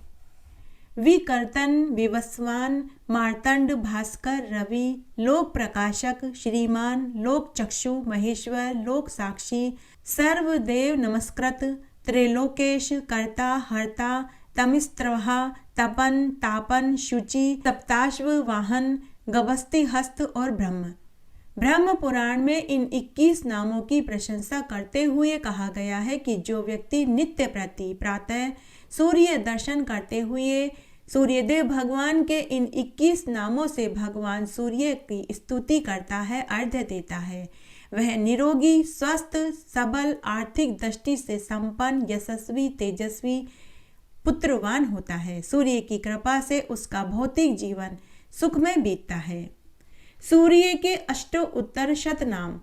विकर्तन, विवस्वान, मार्तंड, भास्कर, रवि, लोक प्रकाशक, श्रीमान, लोक चक्षु, महेश्वर, लोक साक्षी, सर्वदेव नमस्कृत, त्रैलोकेश, कर्ता, हर्ता, तमिस्त्रहा, तपन, तापन, शुचि, सप्ताश्व वाहन, गवस्ती हस्त और ब्रह्म। ब्रह्म पुराण में इन 21 नामों की प्रशंसा करते हुए कहा गया है कि जो व्यक्ति नित्य प्रति प्रातः सूर्य दर्शन करते हुए सूर्यदेव भगवान के इन 21 नामों से भगवान सूर्य की स्तुति करता है, अर्घ्य देता है, वह निरोगी, स्वस्थ, सबल, आर्थिक दृष्टि से संपन्न, यशस्वी, तेजस्वी, पुत्रवान होता है। सूर्य की कृपा से उसका भौतिक जीवन सुख में बीतता है। सूर्य के अष्टो उत्तर शत नाम।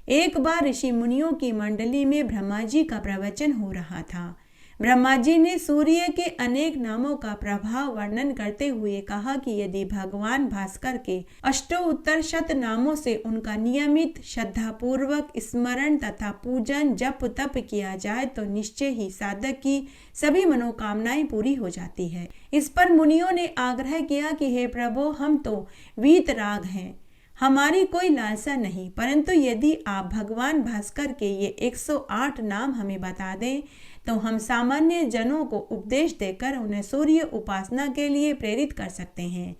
एक बार ऋषि मुनियों की मंडली में ब्रह्मा जी का प्रवचन हो रहा था। ब्रह्मा जी ने सूर्य के अनेक नामों का प्रभाव वर्णन करते हुए कहा कि यदि भगवान भास्कर के अष्टो उत्तर शत नामों से उनका नियमित श्रद्धापूर्वक स्मरण तथा पूजन जप तप किया जाए तो निश्चय ही साधक की सभी मनोकामनाएं पूरी हो जाती है। इस पर मुनियों ने आग्रह किया कि हे प्रभु, हम तो वीतराग हैं, हमारी कोई लालसा नहीं, परंतु यदि आप भगवान भास्कर के ये 108 नाम हमें बता दें तो हम सामान्य जनों को उपदेश देकर उन्हें सूर्य उपासना के लिए प्रेरित कर सकते हैं।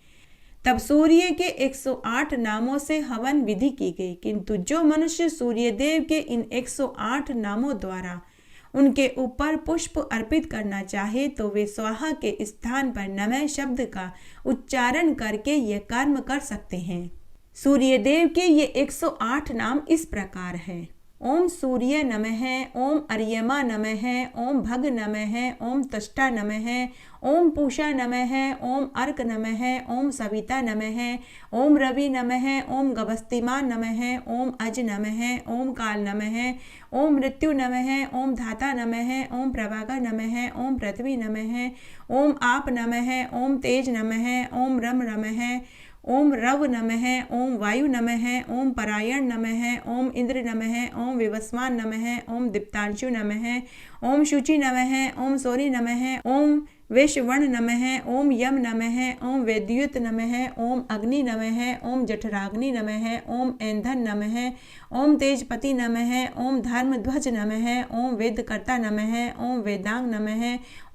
तब सूर्य के 108 नामों से हवन विधि की गई, किंतु जो मनुष्य सूर्यदेव के इन 108 नामों द्वारा उनके ऊपर पुष्प अर्पित करना चाहे तो वे स्वाहा के स्थान पर नमः शब्द का उच्चारण करके यह कर्म कर सकते हैं। सूर्यदेव के ये 108 नाम इस प्रकार है: ओम सूर्य नमः, ओम अर्यमा नमः, ओम भग नमः, ओम तष्टा नमः, ओम पूषा नमः, ओम अर्क नमः, ओम सविता नमः, ओम रवि नमः, ओम गवस्तिमान नमः, ओम अज नमः, ओम काल नमः, ओम मृत्यु नमः, ओम धाता नमः, ओम प्रभाकर नमः, ओम पृथ्वी नमः, ओम आप नमः, ओम तेज नमः, ओम रम नमः, ओम रव नमः, ओम वायु नमः, ओम परायण नमः, ओम इंद्र नमः, ओम विवस्वान नमः, ओम दीप्तांशु नमः, ओम शुचि नमः, ओम सौरी नमः, ओम वैश्वर्ण नमः, ओम यम नमः, ओम वैद्युत नमः, ओम अग्नि नमः, ओम जठराग्नि नमः, ओम ऐंधन नमः, ओम तेजपति नमः, ओम धर्मध्वज नमः, ओम वेदकर्ता नमः, ओम वेदांग नमः,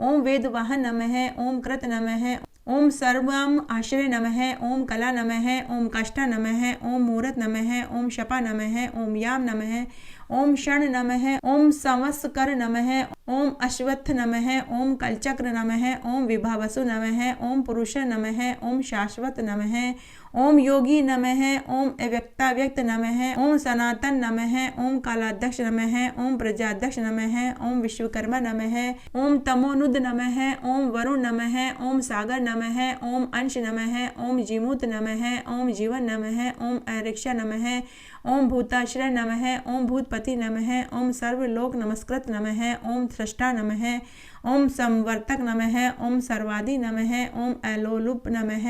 ओम वेदवाहन नमः, ओम कृत नमः, ओम सर्वम आश्रय नमः, ओम कला नमः, ओम काष्ठा नमः, ओम मूरत नमः, ओम शपा नमः, ओम याम नमः, ओम क्षण नमः, ओम संवत्सकर नमः, ओम अश्वत्थ नमः, ओम कलचक्र नमः, ओम विभावसु नमः, ओम पुरुष नमः, ओम शाश्वत नमः, ओम योगी नमः, ओम अव्यक्ताव्यक्त नमः, ओम सनातन नमः, ओम कालाध्यक्ष नमः, ओम प्रजाध्यक्ष नमः, ओम विश्वकर्मा नमः, ओम तमोनुद नमः, ओम वरुण नमः, ओम सागर नमः, ओम अंश नमः, ओम जीमूत नमः, ओम जीवन नमः, ओम अरिक्षा नमः, ओम भूताश्रय नमः, ओम भूतपति नमः, ओम सर्वलोक नमस्कृत नमः, ओम सृष्टा नमः, ओम संवर्तक नमः, ओम सर्वादि नमः, ओम अलोलुप नमः,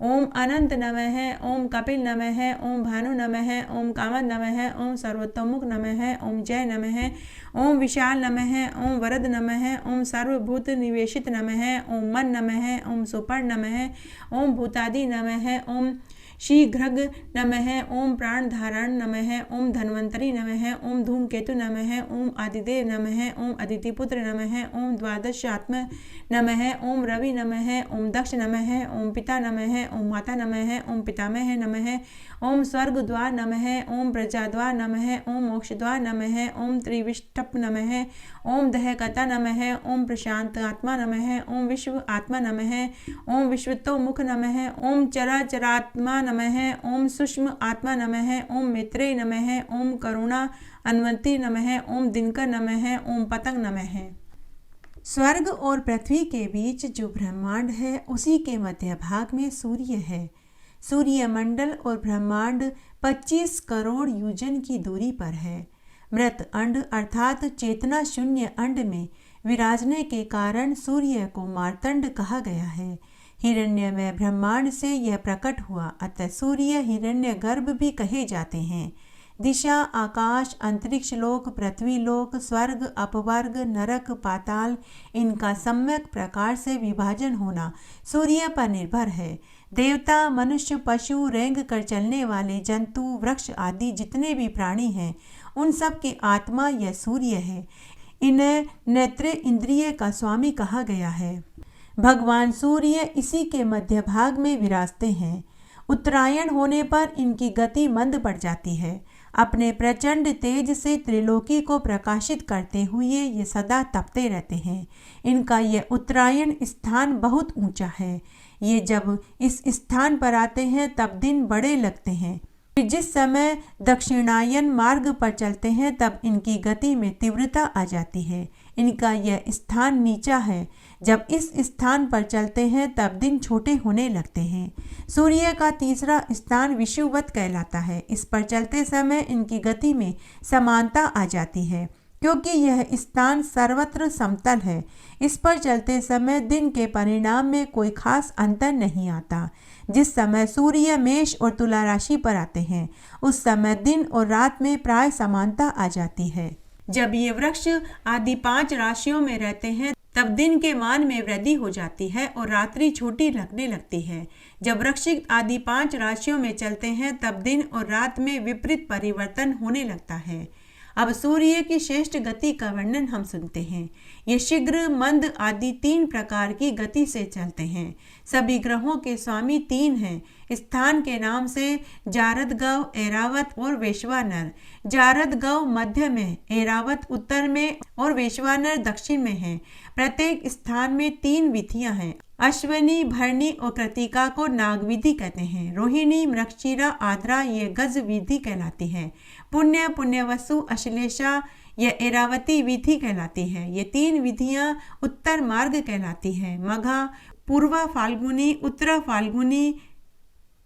ओम अनंत नमः, ओम कपिल नमः, ओम भानु नमः, ओम कामद नमः, ओम सर्वतोमुख नमः, ओम जय नमः, ओम विशाल नमः, ओम वरद नमः, ओम सर्वभूत निवेशित नमः, ओम मन नमः, ओम सुपर्ण नमः, ओम भूतादि नमः, ओम शीघ्रग नमः, ओम प्राण धारण नमः, ओम धन्वंतरी नमः, ओम धूमकेतु नमः, ओम आदिदेव नमः, ओम अदितिपुत्र नमः, ओम द्वादशात्म नमः, ओम रवि नमः, ओम दक्ष नमः, ओम पिता नमः, ओम माता नमः, ओम पितामह नमः, ओम स्वर्गद्वार नमः, ओम प्रजाद्वार नमः, ओम मोक्षद्वार नमः, ओम त्रिविष्टप नमः, ओम दहकता नमः, ओम प्रशांत आत्मा नमः, ओम विश्व आत्मा नमः, ओम विश्वतोमुख नमः, ओम चराचरात्मा नमः, ओम सूक्ष्म आत्मा नमः, ओम मित्रे नमः, ओम करुणा अन्वंती नमः, ओम दिनकर नमः, ओम पतंग नमः। स्वर्ग और पृथ्वी के बीच जो ब्रह्मांड है उसी के मध्य भाग में सूर्य है। सूर्य मंडल और ब्रह्मांड 25 करोड़ योजन की दूरी पर है। मृत अंड अर्थात चेतना शून्य अंड में विराजने के कारण सूर्य को मार्तंड कहा गया है। हिरण्यमय ब्रह्मांड से यह प्रकट हुआ, अतः सूर्य हिरण्य गर्भ भी कहे जाते हैं। दिशा, आकाश, अंतरिक्ष लोक, पृथ्वी लोक, स्वर्ग, अपवर्ग, नरक, पाताल, इनका सम्यक प्रकार से विभाजन होना सूर्य पर निर्भर है। देवता, मनुष्य, पशु, रेंग कर चलने वाले जंतु, वृक्ष आदि जितने भी प्राणी हैं, उन सब की आत्मा यह सूर्य है। इन्हें नेत्र इंद्रिय का स्वामी कहा गया है। भगवान सूर्य इसी के मध्य भाग में विराजते हैं। उत्तरायण होने पर इनकी गति मंद पड़ जाती है। अपने प्रचंड तेज से त्रिलोकी को प्रकाशित करते हुए ये सदा तपते रहते हैं। इनका यह उत्तरायण स्थान बहुत ऊंचा है। ये जब इस स्थान पर आते हैं तब दिन बड़े लगते हैं। जिस समय दक्षिणायन मार्ग पर चलते हैं तब इनकी गति में तीव्रता आ जाती है। इनका यह स्थान नीचा है। जब इस स्थान पर चलते हैं तब दिन छोटे होने लगते हैं। सूर्य का तीसरा स्थान विषुवत कहलाता है। इस पर चलते समय इनकी गति में समानता आ जाती है, क्योंकि यह स्थान सर्वत्र समतल है। इस पर चलते समय दिन के परिणाम में कोई खास अंतर नहीं आता। जिस समय सूर्य मेष और तुला राशि पर आते हैं उस समय दिन और रात में प्राय समानता आ जाती है। जब ये वृक्ष आदि 5 राशियों में रहते हैं तब दिन के मान में वृद्धि हो जाती है और रात्रि छोटी लगने लगती है। जब वृक्ष आदि 5 राशियों में चलते हैं तब दिन और रात में विपरीत परिवर्तन होने लगता है। अब सूर्य की श्रेष्ठ गति का वर्णन हम सुनते हैं। ये शीघ्र, मंद आदि 3 प्रकार की गति से चलते हैं। सभी ग्रहों के स्वामी 3 हैं। स्थान के नाम से जारद गौ, ऐरावत और वैश्वानर। जारद गौ मध्य में, ऐरावत उत्तर में और वैश्वानर दक्षिण में है। प्रत्येक स्थान में 3 विधियां हैं। अश्वनी, भरणी और कृतिका को नाग विधि कहते हैं। रोहिणी, मृगशिरा, आद्रा ये गज विधि कहलाती है। पुण्य, पुण्यवसु, अश्लेषा यह ऐरावती विधि कहलाती है। ये 3 विधियां उत्तर मार्ग कहलाती है। मघा, पूर्वा फाल्गुनी, उत्तरा फाल्गुनी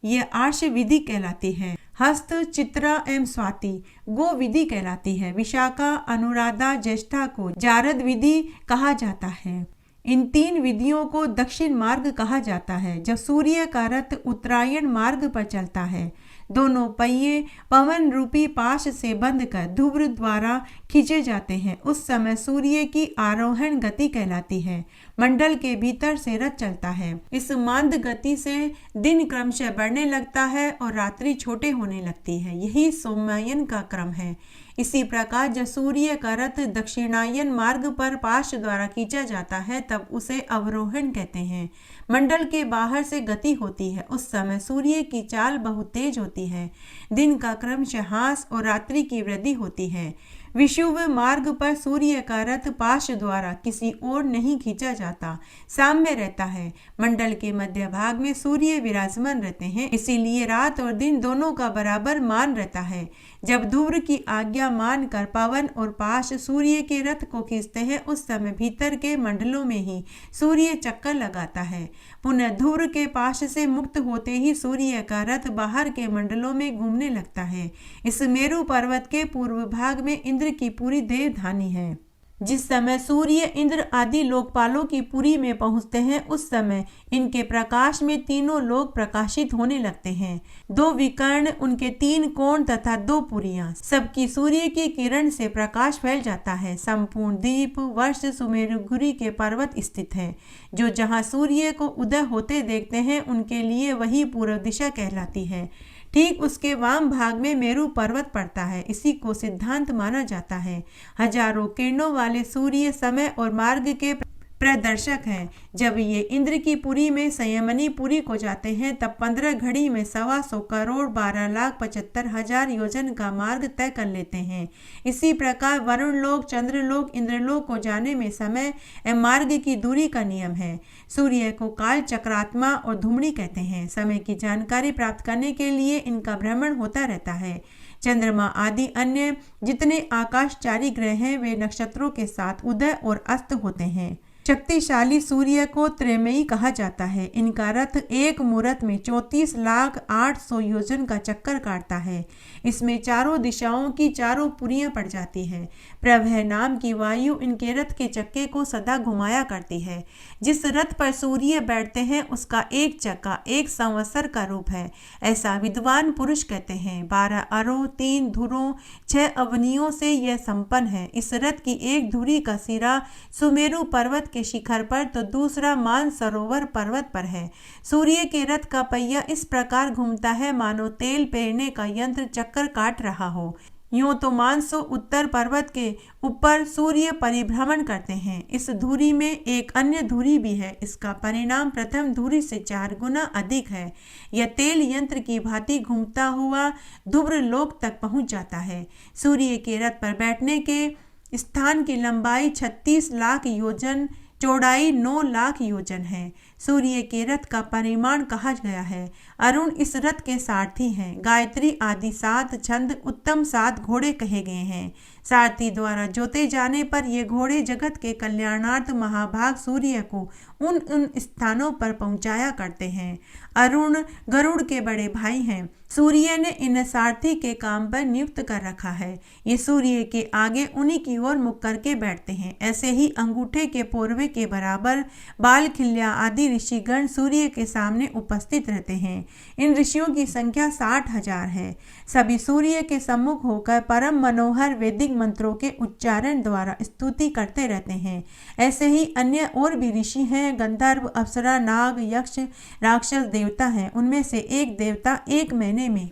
यह आर्ष विधि कहलाती है। हस्त, चित्रा एवं स्वाति गो विधि कहलाती है। विशाखा, अनुराधा, ज्येष्ठा को जारद विधि कहा जाता है। इन 3 विधियों को दक्षिण मार्ग कहा जाता है। जब सूर्य का रथ उत्तरायण मार्ग पर चलता है, दोनों पहिए पवन रूपी पाश से बंधकर ध्रुव द्वारा खींचे जाते हैं। उस समय सूर्य की आरोहण गति कहलाती है। मंडल के भीतर से रथ चलता है। इस मंद गति से दिन क्रमशः बढ़ने लगता है और रात्रि छोटे होने लगती है। यही सोमयान का क्रम है। इसी प्रकार जब सूर्य का रथ दक्षिणायन मार्ग पर पाश द्वारा खींचा जाता है तब उसे अवरोहण कहते हैं। मंडल के बाहर से गति होती है, उस समय सूर्य की चाल बहुत तेज होती है। दिन का क्रमशः ह्रास और रात्रि की वृद्धि होती है। विषुव मार्ग पर सूर्य का रथ पाश द्वारा किसी ओर नहीं खींचा जाता, साम्य रहता है। मंडल के मध्य भाग में सूर्य विराजमान रहते हैं, इसीलिए रात और दिन दोनों का बराबर मान रहता है। जब ध्रुव की आज्ञा मानकर पवन और पाश सूर्य के रथ को खींचते हैं, उस समय भीतर के मंडलों में ही सूर्य चक्कर लगाता है। पुनः ध्रुव के पाश से मुक्त होते ही सूर्य का रथ बाहर के मंडलों में घूमने लगता है। इस मेरु पर्वत के पूर्व भाग में इंद्र की पुरी देवधानी है। जिस समय सूर्य, इंद्र आदि लोकपालों की पुरी में पहुंचते हैं, उस समय इनके प्रकाश में तीनों लोक प्रकाशित होने लगते हैं। 2 विकर्ण, उनके 3 कोण तथा 2 पुरियां, सबकी सूर्य की किरण से प्रकाश फैल जाता है। संपूर्ण द्वीप वर्ष सुमेरुगिरी के पर्वत स्थित है। जो जहाँ सूर्य को उदय होते देखते हैं, उनके लिए वही पूर्व दिशा कहलाती है। ठीक उसके वाम भाग में मेरु पर्वत पड़ता है। इसी को सिद्धांत माना जाता है। हजारों किरणों वाले सूर्य समय और मार्ग के प्रदर्शक हैं। जब ये इंद्र की पुरी में संयमनी पुरी को जाते हैं, तब 15 घड़ी में 125 करोड़ 12,75,000 योजन का मार्ग तय कर लेते हैं। इसी प्रकार वरुण लोक, चंद्रलोक, इंद्रलोक को जाने में समय एवं मार्ग की दूरी का नियम है। सूर्य को काल चक्रात्मा और धूमड़ी कहते हैं। समय की जानकारी प्राप्त करने के लिए इनका भ्रमण होता रहता है। चंद्रमा आदि अन्य जितने आकाशचारी ग्रह हैं, वे नक्षत्रों के साथ उदय और अस्त होते हैं। शक्तिशाली सूर्य को त्रैमेयी कहा जाता है। इनका रथ एक मुहूर्त में 34,08,000 योजन का चक्कर काटता है। इसमें चारों दिशाओं की चारों पुरियां पड़ जाती है। प्रवह नाम की वायु इनके रथ के चक्के को सदा घुमाया करती है। जिस रथ पर सूर्य बैठते हैं, उसका एक चक्का 1 संवत्सर का रूप है, ऐसा विद्वान पुरुष कहते हैं। 12 अरों, 3 धुरों, 6 अवनियों से यह संपन्न है। इस रथ की एक धुरी का सिरा सुमेरु पर्वत के शिखर पर, तो दूसरा मानसरोवर पर्वत पर है। सूर्य के रथ का पहिया इस प्रकार घूमता है मानो तेल पेरने का यंत्र चक्कर काट रहा हो। यूं तो मानसो उत्तर पर्वत के ऊपर सूर्य परिभ्रमण करते हैं। इस धुरी में एक अन्य धुरी भी है। इसका परिणाम प्रथम धुरी से 4 गुना अधिक है। यह तेल यंत्र की भांति घूमता हुआ ध्रुव लोक तक पहुंच जाता है। सूर्य के रथ पर बैठने के स्थान की लंबाई 36 लाख योजन, चौड़ाई 9 लाख योजन है। सूर्य के रथ का परिमाण कहा गया है। अरुण इस रथ के सारथी हैं। गायत्री आदि 7 छंद उत्तम 7 घोड़े कहे गए हैं। सारथी द्वारा जोते जाने पर ये घोड़े जगत के कल्याणार्थ महाभाग सूर्य को उन स्थानों पर पहुंचाया करते हैं। अरुण गरुड़ के बड़े भाई हैं। सूर्य ने इन सारथी के काम पर नियुक्त कर रखा है। ये सूर्य के आगे उन्हीं की ओर मुख करके बैठते हैं। ऐसे ही अंगूठे के पोरवे के बराबर बाल खिल्या आदि ऋषिगण सूर्य के सामने उपस्थित रहते हैं। इन ऋषियों की संख्या 60,000 है। सभी सूर्य के सम्मुख होकर परम मनोहर वैदिक मंत्रों के उच्चारण द्वारा स्तुति करते रहते हैं। ऐसे ही अन्य और भी ऋषि हैं। गंधर्व, अप्सरा, नाग, यक्ष, राक्षस देवता हैं। उनमें से एक देवता एक महीने में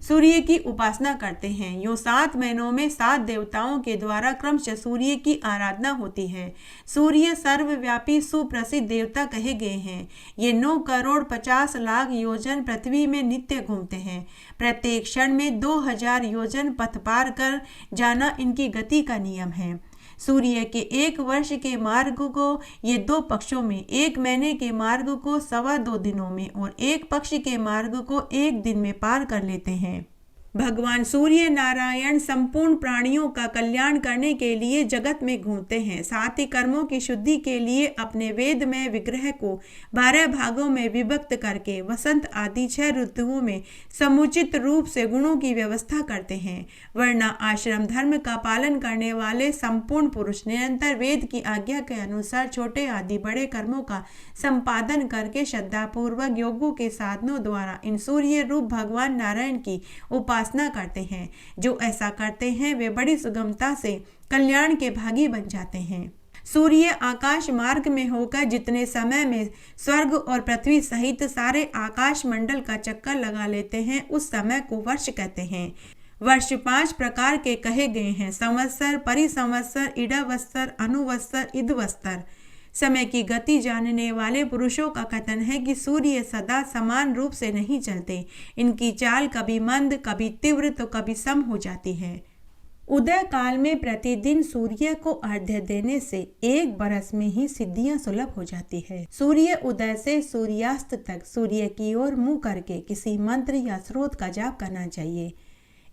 सूर्य की उपासना करते हैं। यो 7 महीनों में 7 देवताओं के द्वारा क्रमशः सूर्य की आराधना होती है। सूर्य सर्वव्यापी सुप्रसिद्ध देवता कहे गए हैं। ये 9 करोड़ 50 लाख योजन पृथ्वी में नित्य घूमते हैं। प्रत्येक क्षण में 2000 योजन पथ पार कर जाना इनकी गति का नियम है। सूर्य के 1 वर्ष के मार्ग को ये 2 पक्षों में, 1 महीने के मार्ग को 2.25 दिनों में और 1 पक्ष के मार्ग को 1 दिन में पार कर लेते हैं। भगवान सूर्य नारायण संपूर्ण प्राणियों का कल्याण करने के लिए जगत में घूमते हैं। साथ ही कर्मों की शुद्धि के लिए अपने वेदमय विग्रह को 12 भागों में विभक्त करके वसंत आदि 6 ऋतुओं में समुचित रूप से गुणों की व्यवस्था करते हैं। वर्ण आश्रम धर्म का पालन करने वाले संपूर्ण पुरुष निरंतर वेद की आज्ञा के अनुसार छोटे आदि बड़े कर्मों का संपादन करके श्रद्धापूर्वक योगों के साधनों द्वारा इन सूर्य रूप भगवान नारायण की उपासना करते हैं। जो ऐसा करते हैं वे बड़ी सुगमता से कल्याण के भागी बन जाते हैं। सूर्य आकाश मार्ग में होकर जितने समय में स्वर्ग और पृथ्वी सहित सारे आकाश मंडल का चक्कर लगा लेते हैं, उस समय को वर्ष कहते हैं। वर्ष 5 प्रकार के कहे गए हैं: संवत्सर, परिसंवत्सर, इडावत्सर, अनुवत्सर, इदवत्सर। समय की गति जानने वाले पुरुषों का कथन है कि सूर्य सदा समान रूप से नहीं चलते। इनकी चाल कभी मंद, कभी तीव्र तो कभी सम हो जाती है। उदय काल में प्रतिदिन सूर्य को अर्घ्य देने से 1 बरस में ही सिद्धियां सुलभ हो जाती है। सूर्य उदय से सूर्यास्त तक सूर्य की ओर मुंह करके किसी मंत्र या स्रोत का जाप करना चाहिए।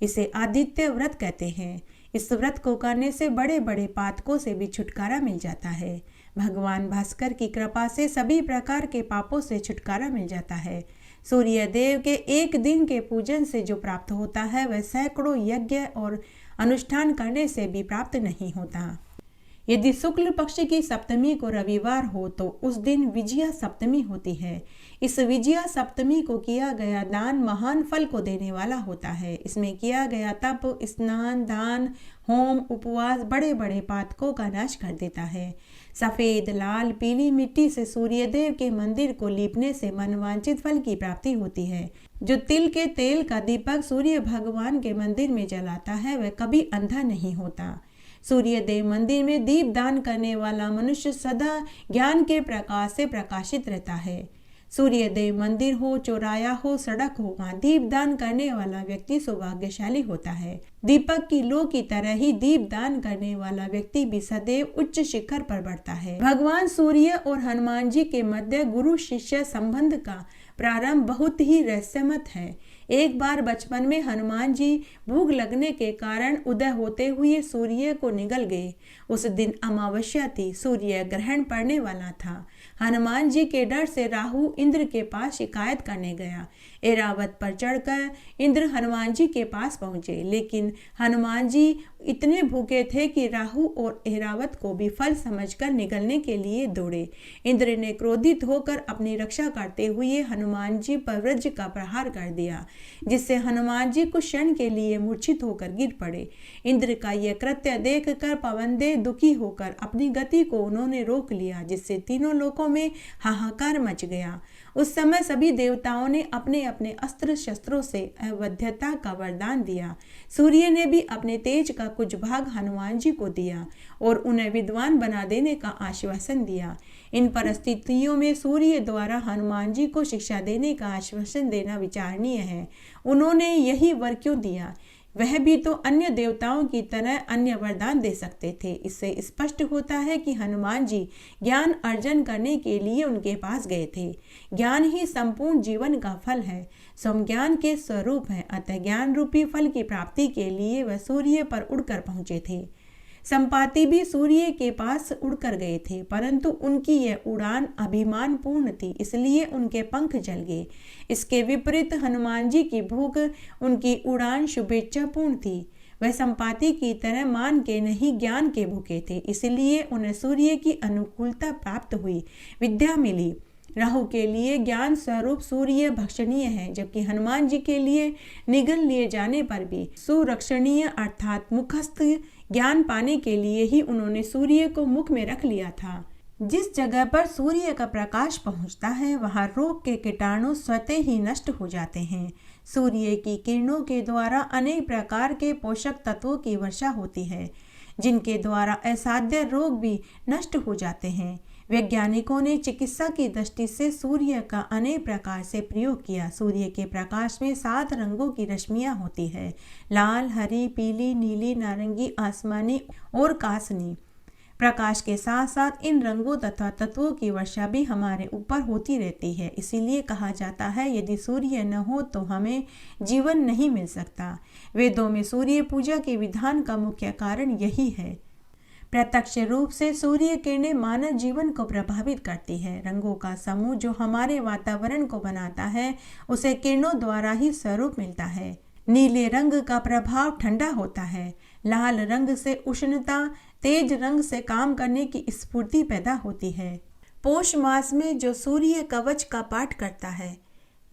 इसे आदित्य व्रत कहते हैं। इस व्रत को करने से बड़े बड़े पातकों से भी छुटकारा मिल जाता है। भगवान भास्कर की कृपा से सभी प्रकार के पापों से छुटकारा मिल जाता है। सूर्य देव के एक दिन के पूजन से जो प्राप्त होता है वह सैकड़ों यज्ञ और अनुष्ठान करने से भी प्राप्त नहीं होता। यदि शुक्ल पक्ष की सप्तमी को रविवार हो तो उस दिन विजया सप्तमी होती है। इस विजया सप्तमी को किया गया दान महान फल को देने वाला होता है। इसमें किया गया तप, स्नान, दान, होम, उपवास बड़े बड़े पातकों का नाश कर देता है। सफेद, लाल, पीली मिट्टी से सूर्यदेव के मंदिर को लीपने से मनवांछित फल की प्राप्ति होती है। जो तिल के तेल का दीपक सूर्य भगवान के मंदिर में जलाता है वह कभी अंधा नहीं होता। सूर्य देव मंदिर में दीप दान करने वाला मनुष्य सदा ज्ञान के प्रकाश से प्रकाशित रहता है। सूर्य देव मंदिर हो, चौराया हो, सड़क हो, वहाँ दीप दान करने वाला व्यक्ति सौभाग्यशाली होता है। दीपक की लो की तरह ही दीप दान करने वाला व्यक्ति भी सदैव उच्च शिखर पर बढ़ता है। भगवान सूर्य और हनुमान जी के मध्य गुरु शिष्य संबंध का प्रारंभ बहुत ही रहस्यमय है। एक बार बचपन में हनुमान जी भूख लगने के कारण उदय होते हुए सूर्य को निगल गए। उस दिन अमावस्या थी, सूर्य ग्रहण पड़ने वाला था। हनुमान जी के डर से राहु इंद्र के पास शिकायत करने गया। ऐरावत पर चढ़कर इंद्र हनुमान जी के पास पहुंचे, लेकिन हनुमान जी इतने भूखे थे कि राहु और ऐरावत को भी फल समझकर निगलने के लिए दौड़े। इंद्र ने क्रोधित होकर अपनी रक्षा करते हुए हनुमान जी पर वज्र का प्रहार कर दिया, जिससे हनुमान जी कुछ क्षण के लिए मूर्छित होकर गिर पड़े। इंद्र का यह कृत्य देखकर पवनदेव दुखी होकर अपनी गति को उन्होंने रोक लिया, जिससे तीनों लोकों में हाहाकार मच गया। उस समय सभी देवताओं ने अपने अपने अस्त्र शस्त्रों से अवध्यता का वरदान दिया। सूर्य ने भी अपने तेज का कुछ भाग हनुमान जी को दिया और उन्हें विद्वान बना देने का आश्वासन दिया। इन परिस्थितियों में सूर्य द्वारा हनुमान जी को शिक्षा देने का आश्वासन देना विचारणीय है। उन्होंने यही वर क्यों दिया? वह भी तो अन्य देवताओं की तरह अन्य वरदान दे सकते थे। इससे स्पष्ट होता है कि हनुमान जी ज्ञान अर्जन करने के लिए उनके पास गए थे। ज्ञान ही संपूर्ण जीवन का फल है, समज्ञान के स्वरूप है। अतः ज्ञान रूपी फल की प्राप्ति के लिए वह सूर्य पर उड़कर पहुंचे थे। संपाति भी सूर्य के पास उड़कर गए थे, परंतु उनकी यह उड़ान अभिमान पूर्ण थी, इसलिए उनके पंख जल गए। इसके विपरीत हनुमान जी की भूख, उनकी उड़ान शुभेच्छा पूर्ण थी। वह संपाति की तरह मान के नहीं ज्ञान के भूखे थे, इसलिए उन्हें सूर्य की अनुकूलता प्राप्त हुई, विद्या मिली। राहु के लिए ज्ञान स्वरूप सूर्य भक्षणीय है, जबकि हनुमान जी के लिए निगल लिए जाने पर भी सुरक्षणीय अर्थात मुखस्थ ज्ञान पाने के लिए ही उन्होंने सूर्य को मुख में रख लिया था। जिस जगह पर सूर्य का प्रकाश पहुंचता है वहां रोग के कीटाणु स्वतः ही नष्ट हो जाते हैं। सूर्य की किरणों के द्वारा अनेक प्रकार के पोषक तत्वों की वर्षा होती है, जिनके द्वारा असाध्य रोग भी नष्ट हो जाते हैं। वैज्ञानिकों ने चिकित्सा की दृष्टि से सूर्य का अनेक प्रकार से प्रयोग किया। सूर्य के प्रकाश में 7 रंगों की रश्मियां होती है: लाल, हरी, पीली, नीली, नारंगी, आसमानी और कासनी। प्रकाश के साथ साथ इन रंगों तथा तत्वों की वर्षा भी हमारे ऊपर होती रहती है। इसीलिए कहा जाता है, यदि सूर्य न हो तो हमें जीवन नहीं मिल सकता। वेदों में सूर्य पूजा के विधान का मुख्य कारण यही है। प्रत्यक्ष रूप से सूर्य किरणें मानव जीवन को प्रभावित करती है। रंगों का समूह जो हमारे वातावरण को बनाता है, उसे किरणों द्वारा ही स्वरूप मिलता है। नीले रंग का प्रभाव ठंडा होता है, लाल रंग से उष्णता, तेज रंग से काम करने की स्फूर्ति पैदा होती है। पौष मास में जो सूर्य कवच का पाठ करता है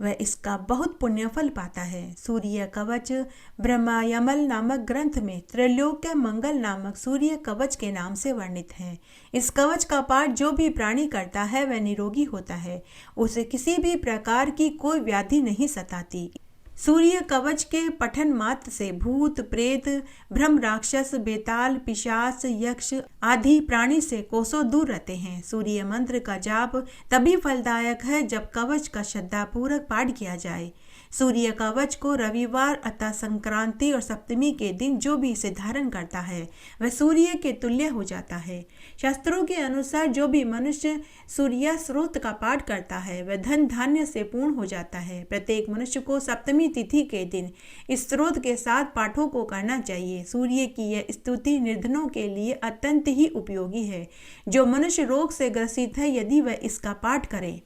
वह इसका बहुत पुण्य फल पाता है। सूर्य कवच ब्रह्मायमल नामक ग्रंथ में त्रैलोक्य मंगल नामक सूर्य कवच के नाम से वर्णित है। इस कवच का पाठ जो भी प्राणी करता है वह निरोगी होता है, उसे किसी भी प्रकार की कोई व्याधि नहीं सताती। सूर्य कवच के पठन मात्र से भूत प्रेत ब्रह्म राक्षस बेताल पिशाच यक्ष आदि प्राणी से कोसों दूर रहते हैं। सूर्य मंत्र का जाप तभी फलदायक है जब कवच का श्रद्धापूर्वक पाठ किया जाए। सूर्य कवच को रविवार अतः संक्रांति और सप्तमी के दिन जो भी इसे धारण करता है वह सूर्य के तुल्य हो जाता है। शास्त्रों के अनुसार जो भी मनुष्य सूर्य स्रोत का पाठ करता है वह धन धान्य से पूर्ण हो जाता है। प्रत्येक मनुष्य को सप्तमी तिथि के दिन इस स्रोत के साथ पाठों को करना चाहिए। सूर्य की यह स्तुति निर्धनों के लिए अत्यंत ही उपयोगी है। जो मनुष्य रोग से ग्रसित है यदि वह इसका पाठ करे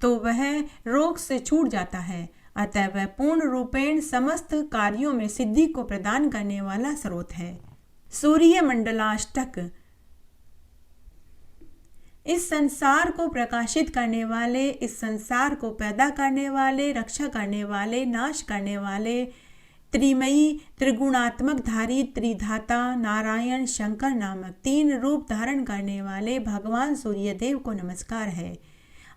तो वह रोग से छूट जाता है। अतः वह पूर्ण रूपेण समस्त कार्यों में सिद्धि को प्रदान करने वाला स्रोत है। सूर्य मंडलाष्टक इस संसार को प्रकाशित करने वाले, इस संसार को पैदा करने वाले, रक्षा करने वाले, नाश करने वाले, त्रिमयी त्रिगुणात्मक धारी त्रिधाता नारायण शंकर नामक 3 रूप धारण करने वाले भगवान सूर्यदेव को नमस्कार है।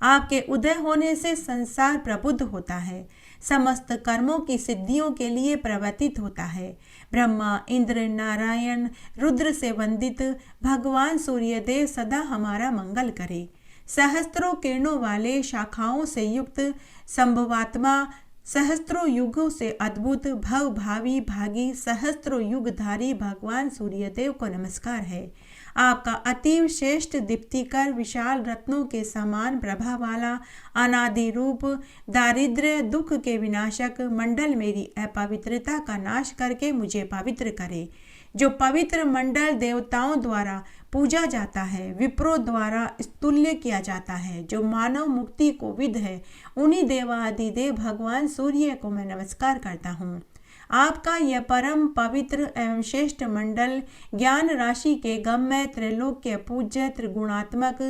आपके उदय होने से संसार प्रबुद्ध होता है, समस्त कर्मों की सिद्धियों के लिए प्रवर्तित होता है। ब्रह्मा इंद्र नारायण रुद्र से वंदित भगवान सूर्यदेव सदा हमारा मंगल करे। सहस्त्रों किरणों वाले शाखाओं से युक्त संभवात्मा सहस्त्रों युगों से अद्भुत भव भावी भागी सहस्त्रों युगधारी भगवान सूर्यदेव को नमस्कार है। आपका अतीव श्रेष्ठ दीप्तिकर विशाल रत्नों के समान प्रभा वाला अनादि रूप दारिद्र्य दुख के विनाशक मंडल मेरी अपवित्रता का नाश करके मुझे पवित्र करे। जो पवित्र मंडल देवताओं द्वारा पूजा जाता है, विप्रों द्वारा स्तुल्य किया जाता है, जो मानव मुक्ति को विद है, उन्हीं देवादिदेव भगवान सूर्य को मैं नमस्कार करता हूँ। आपका यह परम पवित्र एवं श्रेष्ठ मंडल ज्ञान राशि के गम्य त्रैलोक्य पूज्य त्रिगुणात्मक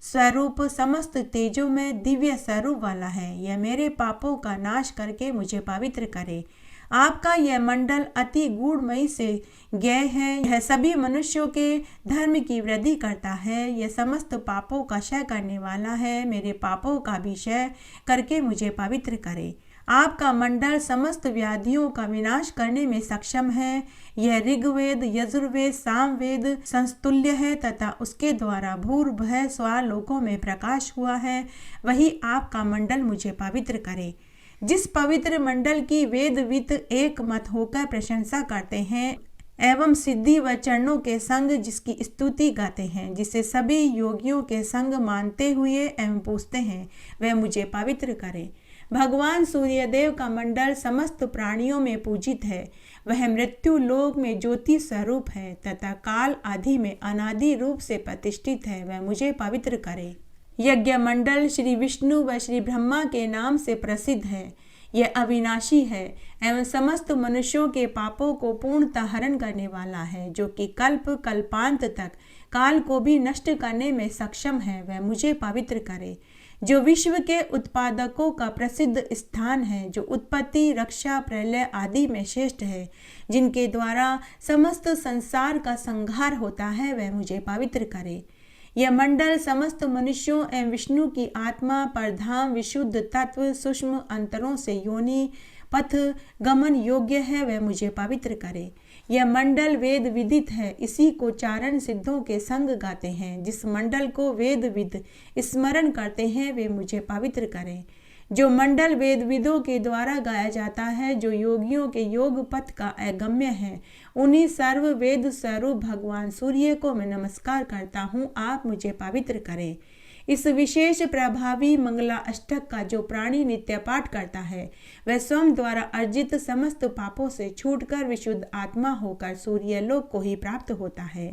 स्वरूप समस्त तेजों में दिव्य स्वरूप वाला है। यह मेरे पापों का नाश करके मुझे पवित्र करे। आपका यह मंडल अति गूढ़मयी से ज्ञेय है। यह सभी मनुष्यों के धर्म की वृद्धि करता है। यह समस्त पापों का क्षय करने वाला है। मेरे पापों का भी क्षय करके मुझे पवित्र करे। आपका मंडल समस्त व्याधियों का विनाश करने में सक्षम है। यह ऋग्वेद यजुर्वेद सामवेद संस्तुल्य है तथा उसके द्वारा भूर्भुवः स्वा लोकों में प्रकाश हुआ है। वही आपका मंडल मुझे पवित्र करे। जिस पवित्र मंडल की वेदविद एक मत होकर प्रशंसा करते हैं एवं सिद्धि व चरणों के संग जिसकी स्तुति गाते हैं, जिसे सभी योगियों के संग मानते हुए एवं पूजते हैं, वह मुझे पवित्र करे। भगवान सूर्यदेव का मंडल समस्त प्राणियों में पूजित है। वह मृत्यु लोक में ज्योति स्वरूप है तथा काल आदि में अनादि रूप से प्रतिष्ठित है। वह मुझे पवित्र करे। यज्ञ मंडल श्री विष्णु व श्री ब्रह्मा के नाम से प्रसिद्ध है। यह अविनाशी है एवं समस्त मनुष्यों के पापों को पूर्णतः हरण करने वाला है, जो कि कल्प कल्पांत तक काल को भी नष्ट करने में सक्षम है। वह मुझे पवित्र करे। जो विश्व के उत्पादकों का प्रसिद्ध स्थान है, जो उत्पत्ति रक्षा प्रलय आदि में श्रेष्ठ है, जिनके द्वारा समस्त संसार का संहार होता है, वह मुझे पवित्र करे। यह मंडल समस्त मनुष्यों एवं विष्णु की आत्मा परधाम विशुद्ध तत्व सूक्ष्म अंतरों से योनि पथ गमन योग्य है। वह मुझे पवित्र करे। यह मंडल वेद विदित है। इसी को चारण सिद्धों के संग गाते हैं। जिस मंडल को वेद विद स्मरण करते हैं, वे मुझे पवित्र करें। जो मंडल वेदविदों के द्वारा गाया जाता है, जो योगियों के योग पथ का अगम्य है, उन्हीं सर्व वेद स्वरूप भगवान सूर्य को मैं नमस्कार करता हूँ। आप मुझे पवित्र करें। इस विशेष प्रभावी मंगला अष्टक का जो प्राणी नित्य पाठ करता है, वह स्वयं द्वारा अर्जित समस्त पापों से छूटकर विशुद्ध आत्मा होकर सूर्यलोक को ही प्राप्त होता है।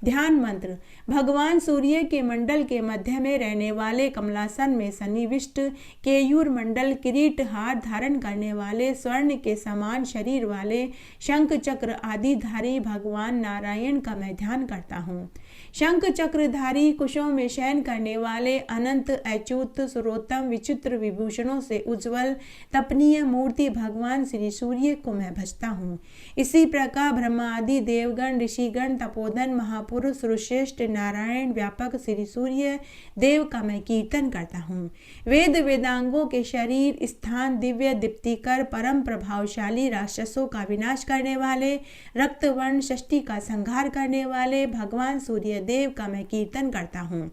ध्यान मंत्र। भगवान सूर्य के मंडल के मध्य में रहने वाले कमलासन में सन्निविष्ट केयूर मंडल किरीट हार धारण करने वाले स्वर्ण के समान शरीर वाले शंख चक्र आदि धारी भगवान नारायण का मैं ध्यान करता हूँ। शंख चक्रधारी, कुशों में शयन करने वाले, अनंत अच्युत सर्वोत्तम विचित्र विभूषणों से उज्ज्वल तपनीय मूर्ति भगवान श्री सूर्य को मैं भजता हूँ। इसी प्रकार ब्रह्मा आदि देवगण, ऋषिगण, तपोधन, महापुरुष, सर्वश्रेष्ठ नारायण व्यापक श्री सूर्य देव का मैं कीर्तन करता हूँ। वेद वेदांगों के शरीर स्थान, दिव्य दीप्तिकर, परम प्रभावशाली, राक्षसों का विनाश करने वाले, रक्तवर्ण षष्ठी का संहार करने वाले भगवान सूर्य देव का मैं कीर्तन करता हूँ।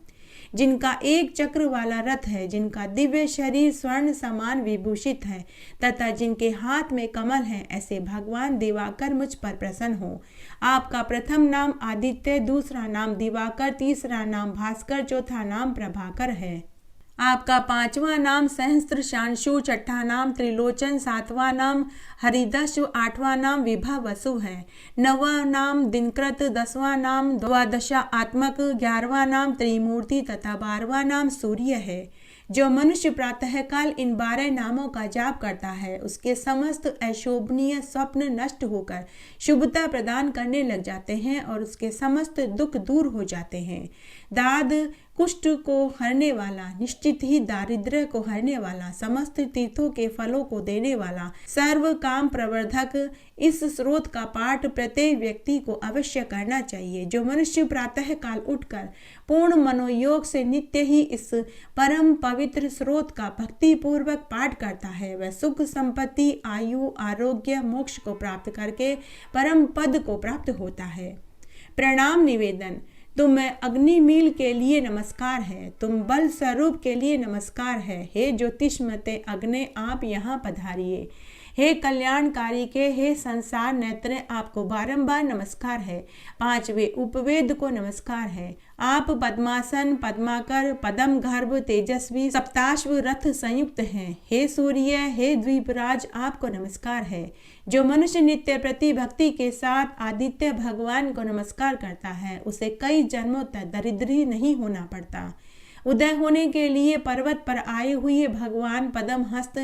जिनका एक चक्र वाला रथ है, जिनका दिव्य शरीर स्वर्ण समान विभूषित है तथा जिनके हाथ में कमल है, ऐसे भगवान दिवाकर मुझ पर प्रसन्न हो। आपका प्रथम नाम आदित्य, दूसरा नाम दिवाकर, तीसरा नाम भास्कर, चौथा नाम प्रभाकर है। आपका पांचवा नाम सहस्त्र शांशु, छठा नाम त्रिलोचन, सातवां नाम हरिदस्यु, आठवां नाम विभा वसु है। नौवां नाम दिनकृत, 10वां नाम द्वादशा आत्मक, 11वां नाम त्रिमूर्ति तथा 12वां नाम सूर्य है। जो मनुष्य प्रातःकाल इन 12 नामों का जाप करता है, उसके समस्त अशोभनीय स्वप्न नष्ट होकर शुभता प्रदान करने लग जाते हैं और उसके समस्त दुख दूर हो जाते हैं। दाद कुष्ठ को हरने वाला, निश्चित ही दारिद्र्य को हरने वाला, समस्त तीर्थों के फलों को देने वाला, सर्व काम प्रवर्धक इस स्रोत का पाठ प्रत्येक व्यक्ति को अवश्य करना चाहिए। जो मनुष्य प्रातः काल उठकर पूर्ण मनोयोग से नित्य ही इस परम पवित्र स्रोत का भक्ति पूर्वक पाठ करता है, वह सुख, संपत्ति, आयु, आरोग्य, मोक्ष को प्राप्त करके परम पद को प्राप्त होता है। प्रणाम निवेदन। तुम अग्निमील के लिए नमस्कार है, तुम बल स्वरूप के लिए नमस्कार है। हे ज्योतिषमते अग्नि, आप यहाँ पधारिए। हे कल्याणकारी के, हे संसार नेत्र, आपको बारंबार नमस्कार है। 5वें उपवेद को नमस्कार है। आप पद्मासन, पद्माकर, पदम गर्भ, तेजस्वी, सप्ताश्व रथ संयुक्त हैं। हे सूर्य, हे द्वीपराज, आपको नमस्कार है। जो मनुष्य नित्य प्रति भक्ति के साथ आदित्य भगवान को नमस्कार करता है, उसे कई जन्मों तक दरिद्री नहीं होना पड़ता। उदय होने के लिए पर्वत पर आए हुए भगवान पद्म हस्त,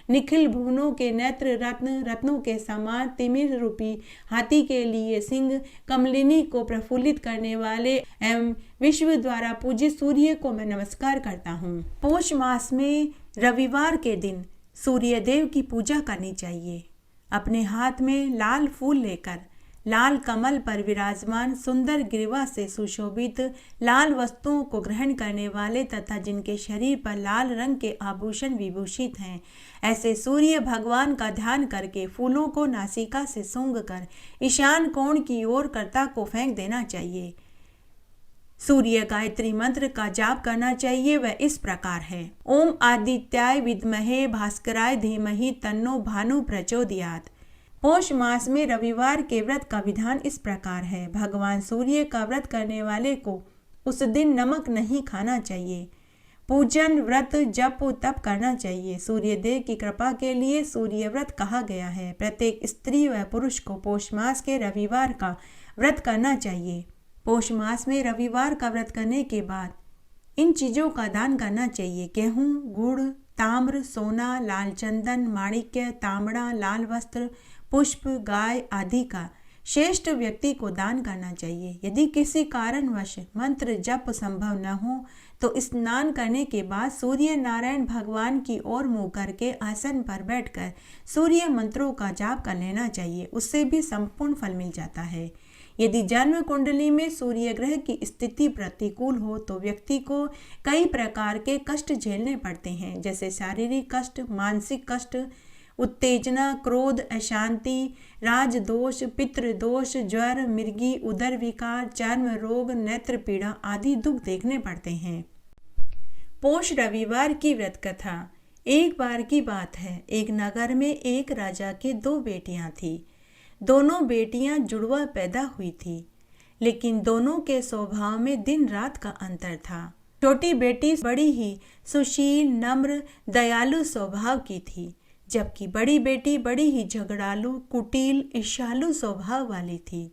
निखिल भुवनों के नेत्र, रत्नों के समान तिमिर रूपी हाथी के लिए सिंह, कमलिनी को प्रफुल्लित करने वाले एवं विश्व द्वारा पूजित सूर्य को मैं नमस्कार करता हूँ। पौष मास में रविवार के दिन सूर्य देव की पूजा करनी चाहिए। अपने हाथ में लाल फूल लेकर लाल कमल पर विराजमान, सुंदर ग्रीवा से सुशोभित, लाल वस्तुओं को ग्रहण करने वाले तथा जिनके शरीर पर लाल रंग के आभूषण विभूषित हैं, ऐसे सूर्य भगवान का ध्यान करके फूलों को नासिका से सूंघकर ईशान कोण की ओर कर्ता को फेंक देना चाहिए। सूर्य गायत्री मंत्र का जाप करना चाहिए। वह इस प्रकार है: ओम आदित्याय विद्महे भास्कराय धीमहि तन्नो भानु प्रचोदयात्। पौष मास में रविवार के व्रत का विधान इस प्रकार है। भगवान सूर्य का व्रत करने वाले को उस दिन नमक नहीं खाना चाहिए। पूजन, व्रत, जप, तप करना चाहिए। सूर्य देव की कृपा के लिए सूर्य व्रत कहा गया है। प्रत्येक स्त्री व पुरुष को पौष मास के रविवार का व्रत करना चाहिए। पौष मास में रविवार का व्रत करने के बाद इन चीज़ों का दान करना चाहिए: गेहूँ, गुड़, ताम्र, सोना, लाल चंदन, माणिक्य, तांबड़ा, लाल वस्त्र, पुष्प, गाय आदि का श्रेष्ठ व्यक्ति को दान करना चाहिए। यदि किसी कारणवश मंत्र जप संभव न हो तो स्नान करने के बाद सूर्य नारायण भगवान की ओर मुँह करके आसन पर बैठकर सूर्य मंत्रों का जाप कर लेना चाहिए। उससे भी संपूर्ण फल मिल जाता है। यदि जन्म कुंडली में सूर्य ग्रह की स्थिति प्रतिकूल हो तो व्यक्ति को कई प्रकार के कष्ट झेलने पड़ते हैं, जैसे शारीरिक कष्ट, मानसिक कष्ट, उत्तेजना, क्रोध, अशांति, राजदोष, पितृदोष, ज्वर, मिर्गी, उदर विकार, चर्म रोग, नेत्र पीड़ा आदि दुख देखने पड़ते हैं। पौष रविवार की व्रत कथा। एक बार की बात है, एक नगर में एक राजा के 2 बेटियां थीं। दोनों बेटियां जुड़वा पैदा हुई थी, लेकिन दोनों के स्वभाव में दिन रात का अंतर था। छोटी बेटी बड़ी ही सुशील, नम्र, दयालु स्वभाव की थी, जबकि बड़ी बेटी बड़ी ही झगड़ालू, कुटिल, ईर्ष्यालु स्वभाव वाली थी।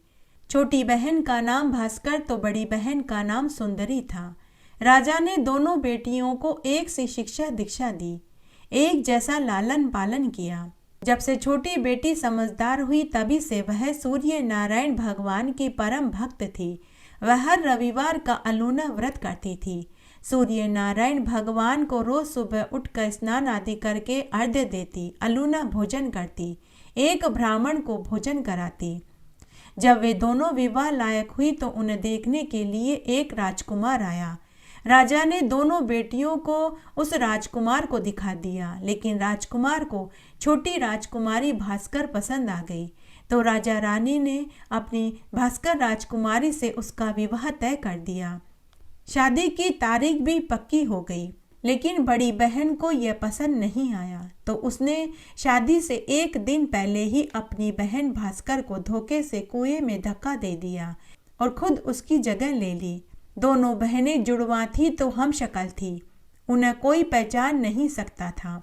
छोटी बहन का नाम भास्कर तो बड़ी बहन का नाम सुंदरी था। राजा ने दोनों बेटियों को एक सी शिक्षा दीक्षा दी, एक जैसा लालन पालन किया। जब से छोटी बेटी समझदार हुई तभी से वह सूर्य नारायण भगवान की परम भक्त थी। वह हर रविवार का अलोना व्रत करती थी। सूर्य नारायण भगवान को रोज सुबह उठकर स्नान आदि करके अर्घ्य देती, अलोना भोजन करती, एक ब्राह्मण को भोजन कराती। जब वे दोनों विवाह लायक हुई तो उन्हें देखने के लिए एक राजकुमार आया। राजा ने दोनों बेटियों को उस राजकुमार को दिखा दिया, लेकिन राजकुमार को छोटी राजकुमारी भास्कर पसंद आ गई। तो राजा रानी ने अपनी भास्कर राजकुमारी से उसका विवाह तय कर दिया। शादी की तारीख भी पक्की हो गई, लेकिन बड़ी बहन को यह पसंद नहीं आया, तो उसने शादी से एक दिन पहले ही अपनी बहन भास्कर को धोखे से कुएं में धक्का दे दिया और खुद उसकी जगह ले ली। दोनों बहनें जुड़वा थी तो हम शक्ल थी, उन्हें कोई पहचान नहीं सकता था,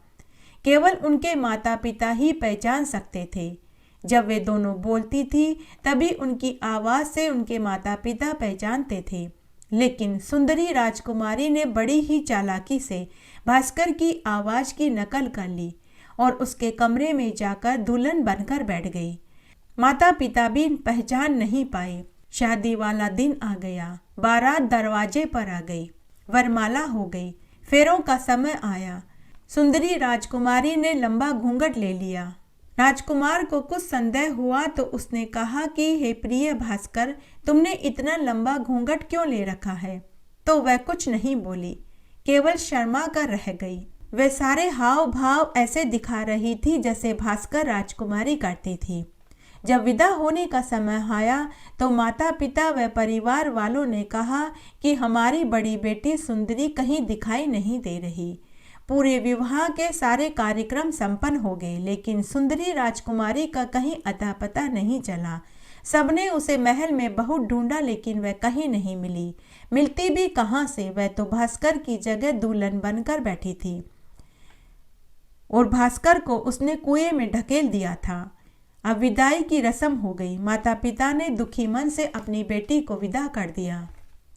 केवल उनके माता पिता ही पहचान सकते थे। जब वे दोनों बोलती थी तभी उनकी आवाज़ से उनके माता पिता पहचानते थे। लेकिन सुंदरी राजकुमारी ने बड़ी ही चालाकी से भास्कर की आवाज़ की नकल कर ली और उसके कमरे में जाकर दुल्हन बनकर बैठ गई। माता पिता भी पहचान नहीं पाए। शादी वाला दिन आ गया, बारात दरवाजे पर आ गई, वरमाला हो गई, फेरों का समय आया। सुंदरी राजकुमारी ने लंबा घूंघट ले लिया। राजकुमार को कुछ संदेह हुआ तो उसने कहा कि हे प्रिय भास्कर, तुमने इतना लंबा घूंघट क्यों ले रखा है? तो वह कुछ नहीं बोली, केवल शर्मा कर रह गई। वे सारे हाव भाव ऐसे दिखा रही थी जैसे भास्कर राजकुमारी करती थी। जब विदा होने का समय आया तो माता पिता व परिवार वालों ने कहा कि हमारी बड़ी बेटी सुंदरी कहीं दिखाई नहीं दे रही। पूरे विवाह के सारे कार्यक्रम संपन्न हो गए, लेकिन सुंदरी राजकुमारी का कहीं अता पता नहीं चला। सबने उसे महल में बहुत ढूंढा, लेकिन वह कहीं नहीं मिली। मिलती भी कहाँ से, वह तो भास्कर की जगह दुल्हन बनकर बैठी थी और भास्कर को उसने कुएं में ढकेल दिया था। अब विदाई की रस्म हो गई। माता पिता ने दुखी मन से अपनी बेटी को विदा कर दिया।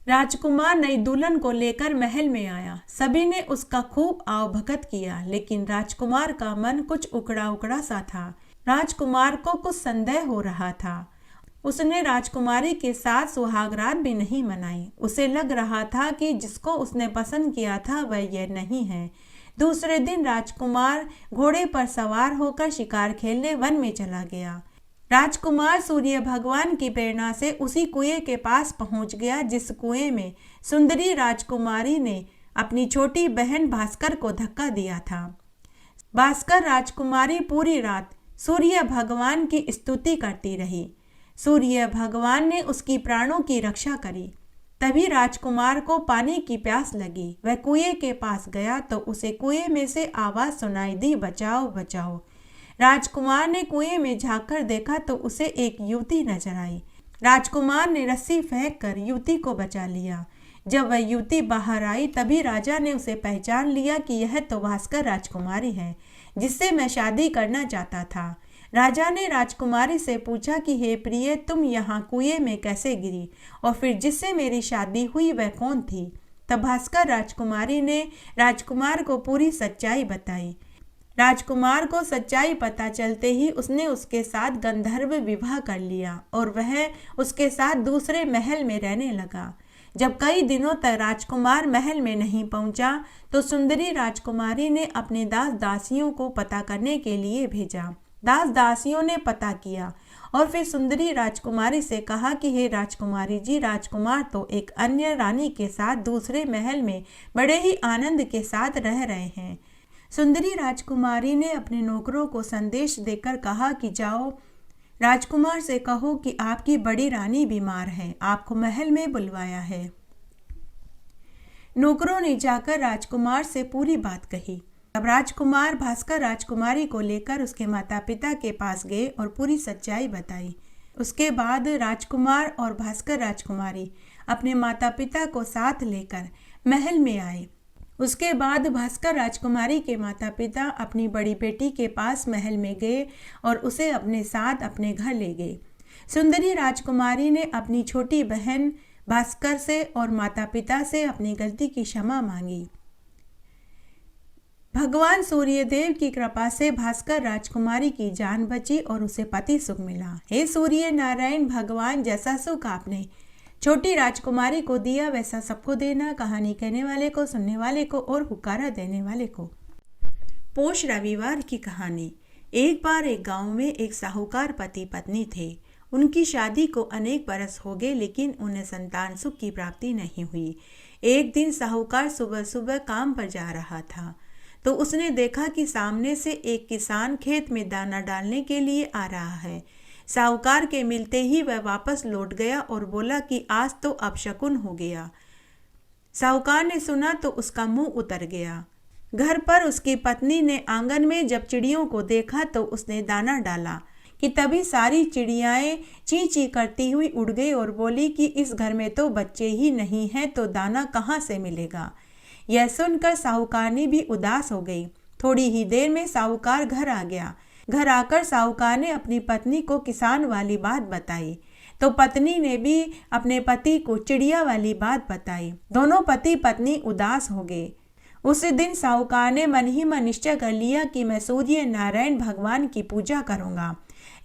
राजकुमार नई दुल्हन को लेकर महल में आया। सभी ने उसका खूब आवभगत किया, लेकिन राजकुमार का मन कुछ उकड़ा उकड़ा सा था। राजकुमार को कुछ संदेह हो रहा था। उसने राजकुमारी के साथ सुहागरात भी नहीं मनाई। उसे लग रहा था कि जिसको उसने पसंद किया था वह यह नहीं है। दूसरे दिन राजकुमार घोड़े पर सवार होकर शिकार खेलने वन में चला गया। राजकुमार सूर्य भगवान की प्रेरणा से उसी कुएं के पास पहुंच गया जिस कुएं में सुंदरी राजकुमारी ने अपनी छोटी बहन भास्कर को धक्का दिया था। भास्कर राजकुमारी पूरी रात सूर्य भगवान की स्तुति करती रही। सूर्य भगवान ने उसकी प्राणों की रक्षा करी। तभी राजकुमार को पानी की प्यास लगी। वह कुएं के पास गया तो उसे कुएं में से आवाज सुनाई दी, बचाओ बचाओ। राजकुमार ने कुएं में झांककर देखा तो उसे एक युवती नजर आई। राजकुमार ने रस्सी फेंककर युवती को बचा लिया। जब वह युवती बाहर आई तभी राजा ने उसे पहचान लिया कि यह तो भास्कर राजकुमारी है जिससे मैं शादी करना चाहता था। राजा ने राजकुमारी से पूछा कि हे प्रिय, तुम यहाँ कुएं में कैसे गिरी और फिर जिससे मेरी शादी हुई वह कौन थी? तब भास्कर राजकुमारी ने राजकुमार को पूरी सच्चाई बताई। राजकुमार को सच्चाई पता चलते ही उसने उसके साथ गंधर्व विवाह कर लिया और वह उसके साथ दूसरे महल में रहने लगा। जब कई दिनों तक राजकुमार महल में नहीं पहुंचा तो सुंदरी राजकुमारी ने अपने दास दासियों को पता करने के लिए भेजा। दास दासियों ने पता किया और फिर सुंदरी राजकुमारी से कहा कि हे राजकुमारी जी, राजकुमार तो एक अन्य रानी के साथ दूसरे महल में बड़े ही आनंद के साथ रह रहे हैं। सुंदरी राजकुमारी ने अपने नौकरों को संदेश देकर कहा कि जाओ राजकुमार से कहो कि आपकी बड़ी रानी बीमार है, आपको महल में बुलवाया है। नौकरों ने जाकर राजकुमार से पूरी बात कही। अब राजकुमार भास्कर राजकुमारी को लेकर उसके माता पिता के पास गए और पूरी सच्चाई बताई। उसके बाद राजकुमार और भास्कर राजकुमारी अपने माता पिता को साथ लेकर महल में आए। उसके बाद भास्कर राजकुमारी के माता पिता अपनी बड़ी बेटी के पास महल में गए और उसे अपने साथ अपने घर ले गए। सुंदरी राजकुमारी ने अपनी छोटी बहन भास्कर से और माता पिता से अपनी गलती की क्षमा मांगी। भगवान सूर्यदेव की कृपा से भास्कर राजकुमारी की जान बची और उसे पति सुख मिला। हे सूर्य नारायण भगवान, जैसा सुख आपने छोटी राजकुमारी को दिया वैसा सबको देना, कहानी कहने वाले को, सुनने वाले को और हुक्कारा देने वाले को। पोष रविवार की कहानी। एक बार एक गांव में एक साहूकार पति पत्नी थे। उनकी शादी को अनेक बरस हो गए, लेकिन उन्हें संतान सुख की प्राप्ति नहीं हुई। एक दिन साहूकार सुबह सुबह काम पर जा रहा था तो उसने देखा कि सामने से एक किसान खेत में दाना डालने के लिए आ रहा है। साहूकार के मिलते ही वह वापस लौट गया और बोला कि आज तो अपशकुन हो गया। साहूकार ने सुना तो उसका मुंह उतर गया। घर पर उसकी पत्नी ने आंगन में जब चिड़ियों को देखा तो उसने दाना डाला कि तभी सारी चिड़ियाएं ची ची करती हुई उड़ गई और बोली कि इस घर में तो बच्चे ही नहीं हैं तो दाना कहाँ से मिलेगा। यह सुनकर साहूकारनी भी उदास हो गई। थोड़ी ही देर में साहूकार घर आ गया। घर आकर साहूकार ने अपनी पत्नी को किसान वाली बात बताई तो पत्नी ने भी अपने पति को चिड़िया वाली बात बताई। दोनों पति पत्नी उदास हो गए। उस दिन साहूकार ने मन ही मन निश्चय कर लिया कि मैं सूर्य नारायण भगवान की पूजा करूंगा।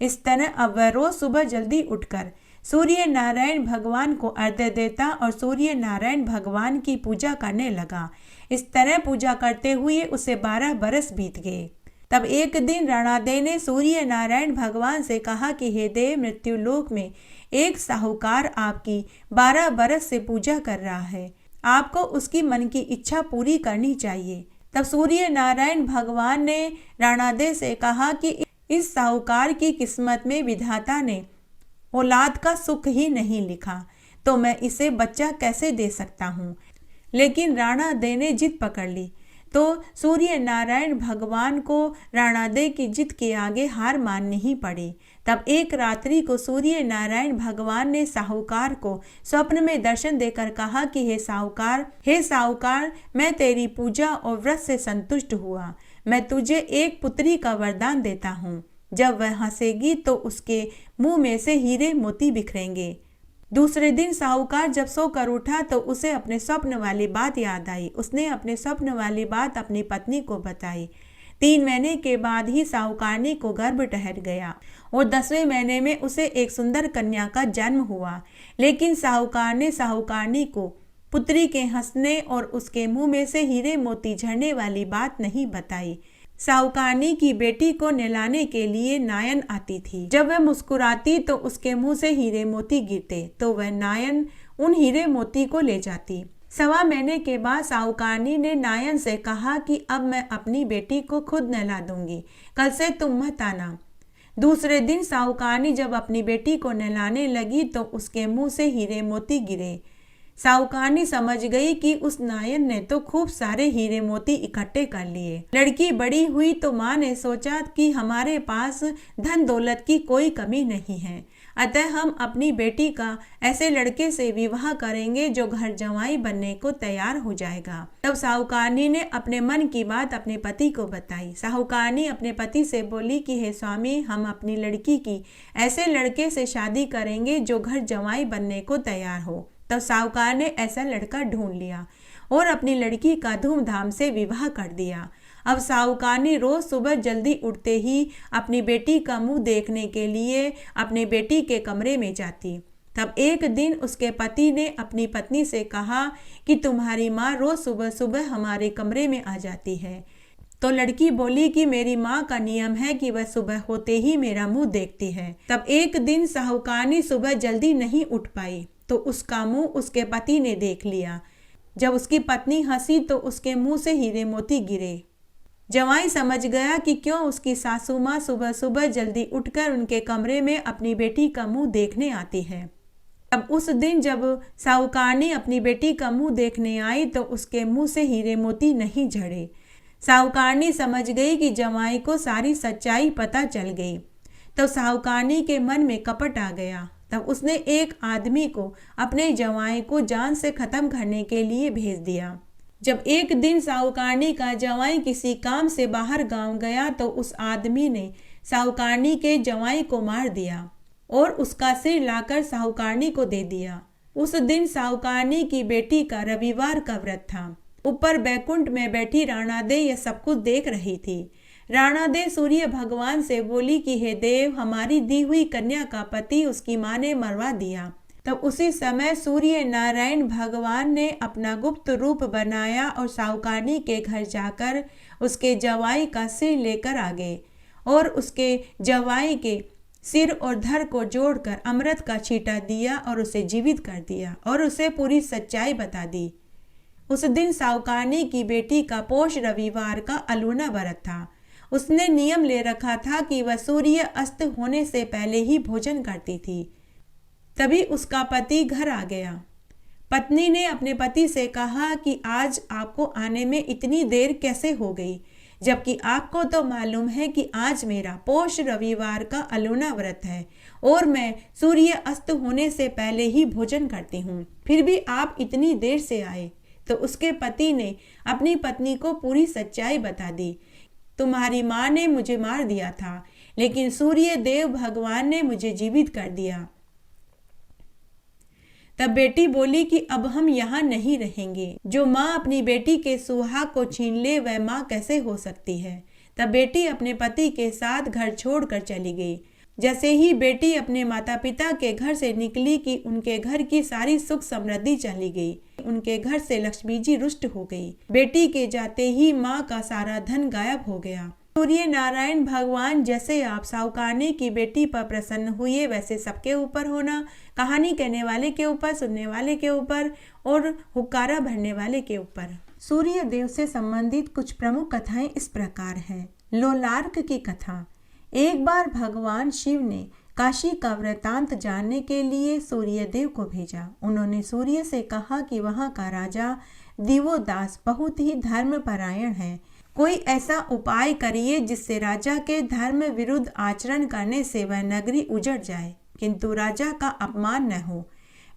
इस तरह अब वह रोज सुबह जल्दी उठकर सूर्य नारायण भगवान को अर्घ्य देता और सूर्य नारायण भगवान की पूजा करने लगा। इस तरह पूजा करते हुए उसे 12 बरस बीत गए। तब एक दिन राणादेव ने सूर्य नारायण भगवान से कहा कि हे देव, मृत्युलोक में एक साहूकार आपकी 12 बरस से पूजा कर रहा है। आपको उसकी मन की इच्छा पूरी करनी चाहिए। तब सूर्य नारायण भगवान ने राणादेव से कहा कि इस साहूकार की किस्मत में विधाता ने औलाद का सुख ही नहीं लिखा तो मैं इसे बच्चा कैसे दे सकता हूँ। लेकिन राणादेव ने जिद पकड़ ली तो सूर्य नारायण भगवान को राणादेव की जिद के आगे हार माननी ही पड़ी। तब एक रात्रि को सूर्य नारायण भगवान ने साहूकार को स्वप्न में दर्शन देकर कहा कि हे साहूकार, मैं तेरी पूजा और व्रत से संतुष्ट हुआ। मैं तुझे एक पुत्री का वरदान देता हूँ। जब वह हंसेगी तो उसके मुंह में से हीरे मोती बिखरेंगे। दूसरे दिन साहूकार जब सोकर उठा तो उसे अपने स्वप्न वाली बात याद आई। उसने अपने स्वप्न वाली बात अपनी पत्नी को बताई। 3 महीने के बाद ही साहूकारनी को गर्भ ठहर गया और 10वें महीने में उसे एक सुंदर कन्या का जन्म हुआ। लेकिन साहूकार ने साहूकारनी को पुत्री के हंसने और उसके मुंह में से हीरे मोती झरने वाली बात नहीं बताई। साहूकारनी की बेटी को नहलाने के लिए नायन आती थी। जब वह मुस्कुराती तो उसके मुंह से हीरे मोती गिरते तो वह नायन उन हीरे मोती को ले जाती। 1.25 महीने के बाद साहूकारनी ने नायन से कहा कि अब मैं अपनी बेटी को खुद नहला दूंगी, कल से तुम मत आना। दूसरे दिन साहूकारनी जब अपनी बेटी को नहलाने लगी तो उसके मुंह से हीरे मोती गिरे। साहूकारनी समझ गई कि उस नायन ने तो खूब सारे हीरे मोती इकट्ठे कर लिए। लड़की बड़ी हुई तो माँ ने सोचा कि हमारे पास धन दौलत की कोई कमी नहीं है, अतः हम अपनी बेटी का ऐसे लड़के से विवाह करेंगे जो घर जंवाई बनने को तैयार हो जाएगा। तब साहूकारनी ने अपने मन की बात अपने पति को बताई। साहूकारनी अपने पति से बोली कि हे स्वामी, हम अपनी लड़की की ऐसे लड़के से शादी करेंगे जो घर जंवाई बनने को तैयार हो। तब साहूकार ने ऐसा लड़का ढूंढ लिया और अपनी लड़की का धूमधाम से विवाह कर दिया। अब साहूकारनी रोज सुबह जल्दी उठते ही अपनी बेटी का मुंह देखने के लिए अपनी बेटी के कमरे में जाती। तब एक दिन उसके पति ने अपनी पत्नी से कहा कि तुम्हारी माँ रोज सुबह सुबह हमारे कमरे में आ जाती है। तो लड़की बोली कि मेरी माँ का नियम है कि वह सुबह होते ही मेरा मुंह देखती है। तब एक दिन साहूकारनी सुबह जल्दी नहीं उठ पाई तो उसका मुंह उसके पति ने देख लिया। जब उसकी पत्नी हंसी तो उसके मुंह से हीरे मोती गिरे। जवाई समझ गया कि क्यों उसकी सासू माँ सुबह सुबह जल्दी उठकर उनके कमरे में अपनी बेटी का मुंह देखने आती है। अब उस दिन जब साहूकारनी अपनी बेटी का मुंह देखने आई तो उसके मुंह से हीरे मोती नहीं झड़े। साहूकारनी समझ गई कि जवाई को सारी सच्चाई पता चल गई। तो साहूकारनी के मन में कपट आ गया। तब उसने एक आदमी को अपने जवाई को जान से खत्म करने के लिए भेज दिया। जब एक दिन साहूकारनी का जवाई किसी काम से बाहर गांव गया तो उस आदमी ने साहूकारनी के जवाई को मार दिया और उसका सिर लाकर साहूकारनी को दे दिया। उस दिन साहूकारनी की बेटी का रविवार का व्रत था। ऊपर बैकुंठ में बैठी राणादेव यह सब कुछ देख रही थी। राणादेव सूर्य भगवान से बोली कि हे देव, हमारी दी हुई कन्या का पति उसकी माँ ने मरवा दिया। तब उसी समय सूर्य नारायण भगवान ने अपना गुप्त रूप बनाया और साहुकानी के घर जाकर उसके जवाई का सिर लेकर आ गए और उसके जवाई के सिर और धड़ को जोड़कर अमृत का छींटा दिया और उसे जीवित कर दिया और उसे पूरी सच्चाई बता दी। उस दिन साहुकानी की बेटी का पोष रविवार का अलूना व्रत था। उसने नियम ले रखा था कि वह सूर्य अस्त होने से पहले ही भोजन करती थी। तभी उसका पति घर आ गया। पत्नी ने अपने पति से कहा कि आज आपको आने में इतनी देर कैसे हो गई, जबकि आपको तो मालूम है कि आज मेरा पोष रविवार का अलूना व्रत है और मैं सूर्य अस्त होने से पहले ही भोजन करती हूँ, फिर भी आप इतनी देर से आए। तो उसके पति ने अपनी पत्नी को पूरी सच्चाई बता दी। तुम्हारी माँ ने मुझे मार दिया था, लेकिन सूर्य देव भगवान ने मुझे जीवित कर दिया। तब बेटी बोली कि अब हम यहाँ नहीं रहेंगे। जो माँ अपनी बेटी के सुहाग को छीन ले वह माँ कैसे हो सकती है। तब बेटी अपने पति के साथ घर छोड़कर चली गई। जैसे ही बेटी अपने माता पिता के घर से निकली कि उनके घर की सारी सुख समृद्धि चली गई। उनके घर से लक्ष्मी जी रुष्ट हो गई। बेटी के जाते ही माँ का सारा धन गायब हो गया। सूर्य नारायण भगवान जैसे आप साहुकानी की बेटी पर प्रसन्न हुए वैसे सबके ऊपर होना, कहानी कहने वाले के ऊपर, सुनने वाले के ऊपर और हुक्कारा भरने वाले के ऊपर। सूर्य देव से संबंधित कुछ प्रमुख कथाएं इस प्रकार हैं। लोलार्क की कथा। एक बार भगवान शिव ने काशी का वृतांत जानने के लिए सूर्यदेव को भेजा। उन्होंने सूर्य से कहा कि वहाँ का राजा दिवोदास बहुत ही धर्मपरायण है। कोई ऐसा उपाय करिए जिससे राजा के धर्म विरुद्ध आचरण करने से वह नगरी उजड़ जाए, किंतु राजा का अपमान न हो।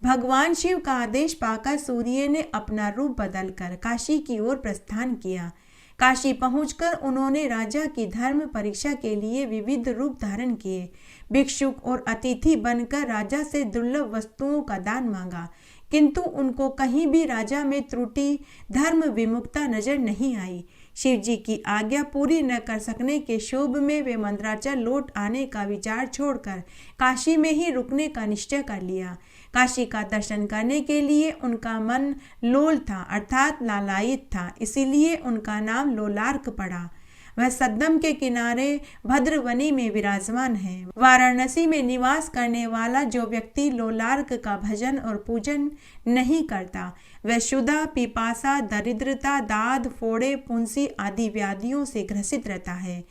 भगवान शिव का आदेश पाकर सूर्य ने अपना रूप बदलकर काशी की ओर प्रस्थान किया। काशी पहुंचकर उन्होंने राजा की धर्म परीक्षा के लिए विविध रूप धारण किए। भिक्षुक और अतिथि बनकर राजा से दुर्लभ वस्तुओं का दान मांगा, किंतु उनको कहीं भी राजा में त्रुटि, धर्म विमुखता नजर नहीं आई। शिव जी की आज्ञा पूरी न कर सकने के क्षोभ में वे मंदराचल लौट आने का विचार छोड़कर काशी में ही रुकने का निश्चय कर लिया। काशी का दर्शन करने के लिए उनका मन लोल था, अर्थात लालायित था, इसीलिए उनका नाम लोलार्क पड़ा। वह सद्दम के किनारे भद्रवनी में विराजमान है। वाराणसी में निवास करने वाला जो व्यक्ति लोलार्क का भजन और पूजन नहीं करता वह क्षुधा, पिपासा, दरिद्रता, दाद, फोड़े, पुंसी आदि व्याधियों से ग्रसित रहता है।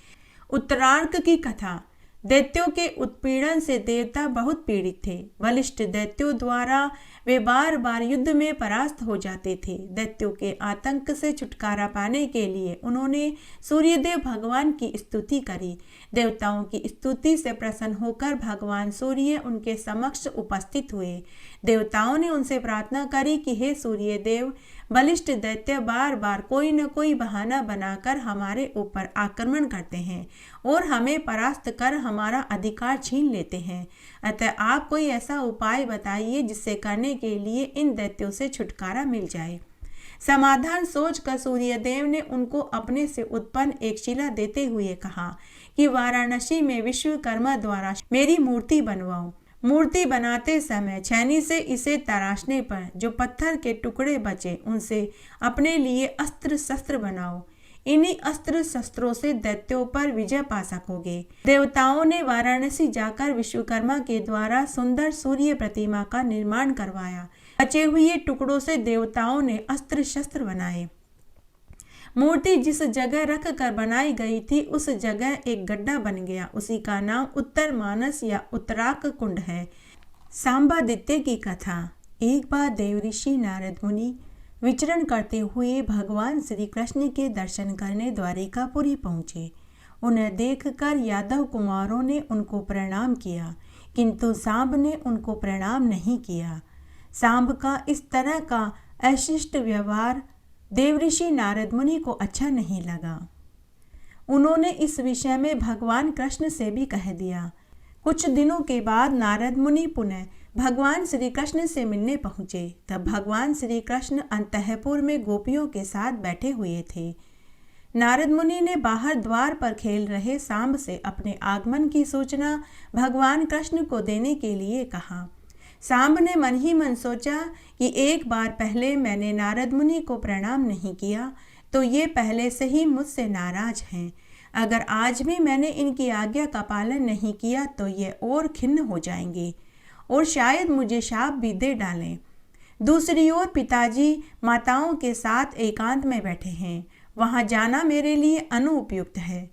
उत्तरार्क की कथा। दैत्यों के उत्पीड़न से देवता बहुत पीड़ित थे। बलिष्ठ दैत्यों द्वारा वे बार बार युद्ध में परास्त हो जाते थे। दैत्यों के आतंक से छुटकारा पाने के लिए उन्होंने सूर्यदेव भगवान की स्तुति करी। देवताओं की स्तुति से प्रसन्न होकर भगवान सूर्य उनके समक्ष उपस्थित हुए। देवताओं ने उनसे प्रार्थना करी कि हे सूर्यदेव, बलिष्ठ दैत्य बार बार कोई न कोई बहाना बनाकर हमारे ऊपर आक्रमण करते हैं और हमें परास्त कर हमारा अधिकार छीन लेते हैं। अतः आप कोई ऐसा उपाय बताइए जिससे करने के लिए इन दैत्यों से छुटकारा मिल जाए। समाधान सोचकर सूर्यदेव ने उनको अपने से उत्पन्न एक शिला देते हुए कहा कि वाराणसी में विश्वकर्मा द्वारा मेरी मूर्ति बनवाओ। मूर्ति बनाते समय छेनी से इसे तराशने पर जो पत्थर के टुकड़े बचे उनसे अपने लिए अस्त्र शस्त्र बनाओ। इन्हीं अस्त्र शस्त्रों से दैत्यों पर विजय पा सकोगे। देवताओं ने वाराणसी जाकर विश्वकर्मा के द्वारा सुंदर सूर्य प्रतिमा का निर्माण करवाया। बचे हुए टुकड़ों से देवताओं ने अस्त्र शस्त्र बनाए। मूर्ति जिस जगह रख कर बनाई गई थी उस जगह एक गड्ढा बन गया। उसी का नाम उत्तर मानस या उत्तराक कुंड है। सांबादित्य की कथा। एक बार देवऋषि नारद मुनि विचरण करते हुए भगवान श्री कृष्ण के दर्शन करने द्वारिकापुरी पहुँचे। उन्हें देखकर यादव कुमारों ने उनको प्रणाम किया, किंतु सांब ने उनको प्रणाम नहीं किया। सांब का इस तरह का अशिष्ट व्यवहार देवऋषि नारद मुनि को अच्छा नहीं लगा। उन्होंने इस विषय में भगवान कृष्ण से भी कह दिया। कुछ दिनों के बाद नारद मुनि पुनः भगवान श्री कृष्ण से मिलने पहुँचे। तब भगवान श्री कृष्ण अंतःपुर में गोपियों के साथ बैठे हुए थे। नारद मुनि ने बाहर द्वार पर खेल रहे सांब से अपने आगमन की सूचना भगवान कृष्ण को देने के लिए कहा। सांब ने मन ही मन सोचा कि एक बार पहले मैंने नारद मुनि को प्रणाम नहीं किया तो ये पहले से ही मुझसे नाराज हैं। अगर आज भी मैंने इनकी आज्ञा का पालन नहीं किया तो ये और खिन्न हो जाएंगे और शायद मुझे शाप भी दे डालें। दूसरी ओर पिताजी माताओं के साथ एकांत में बैठे हैं, वहाँ जाना मेरे लिए अनुपयुक्त है।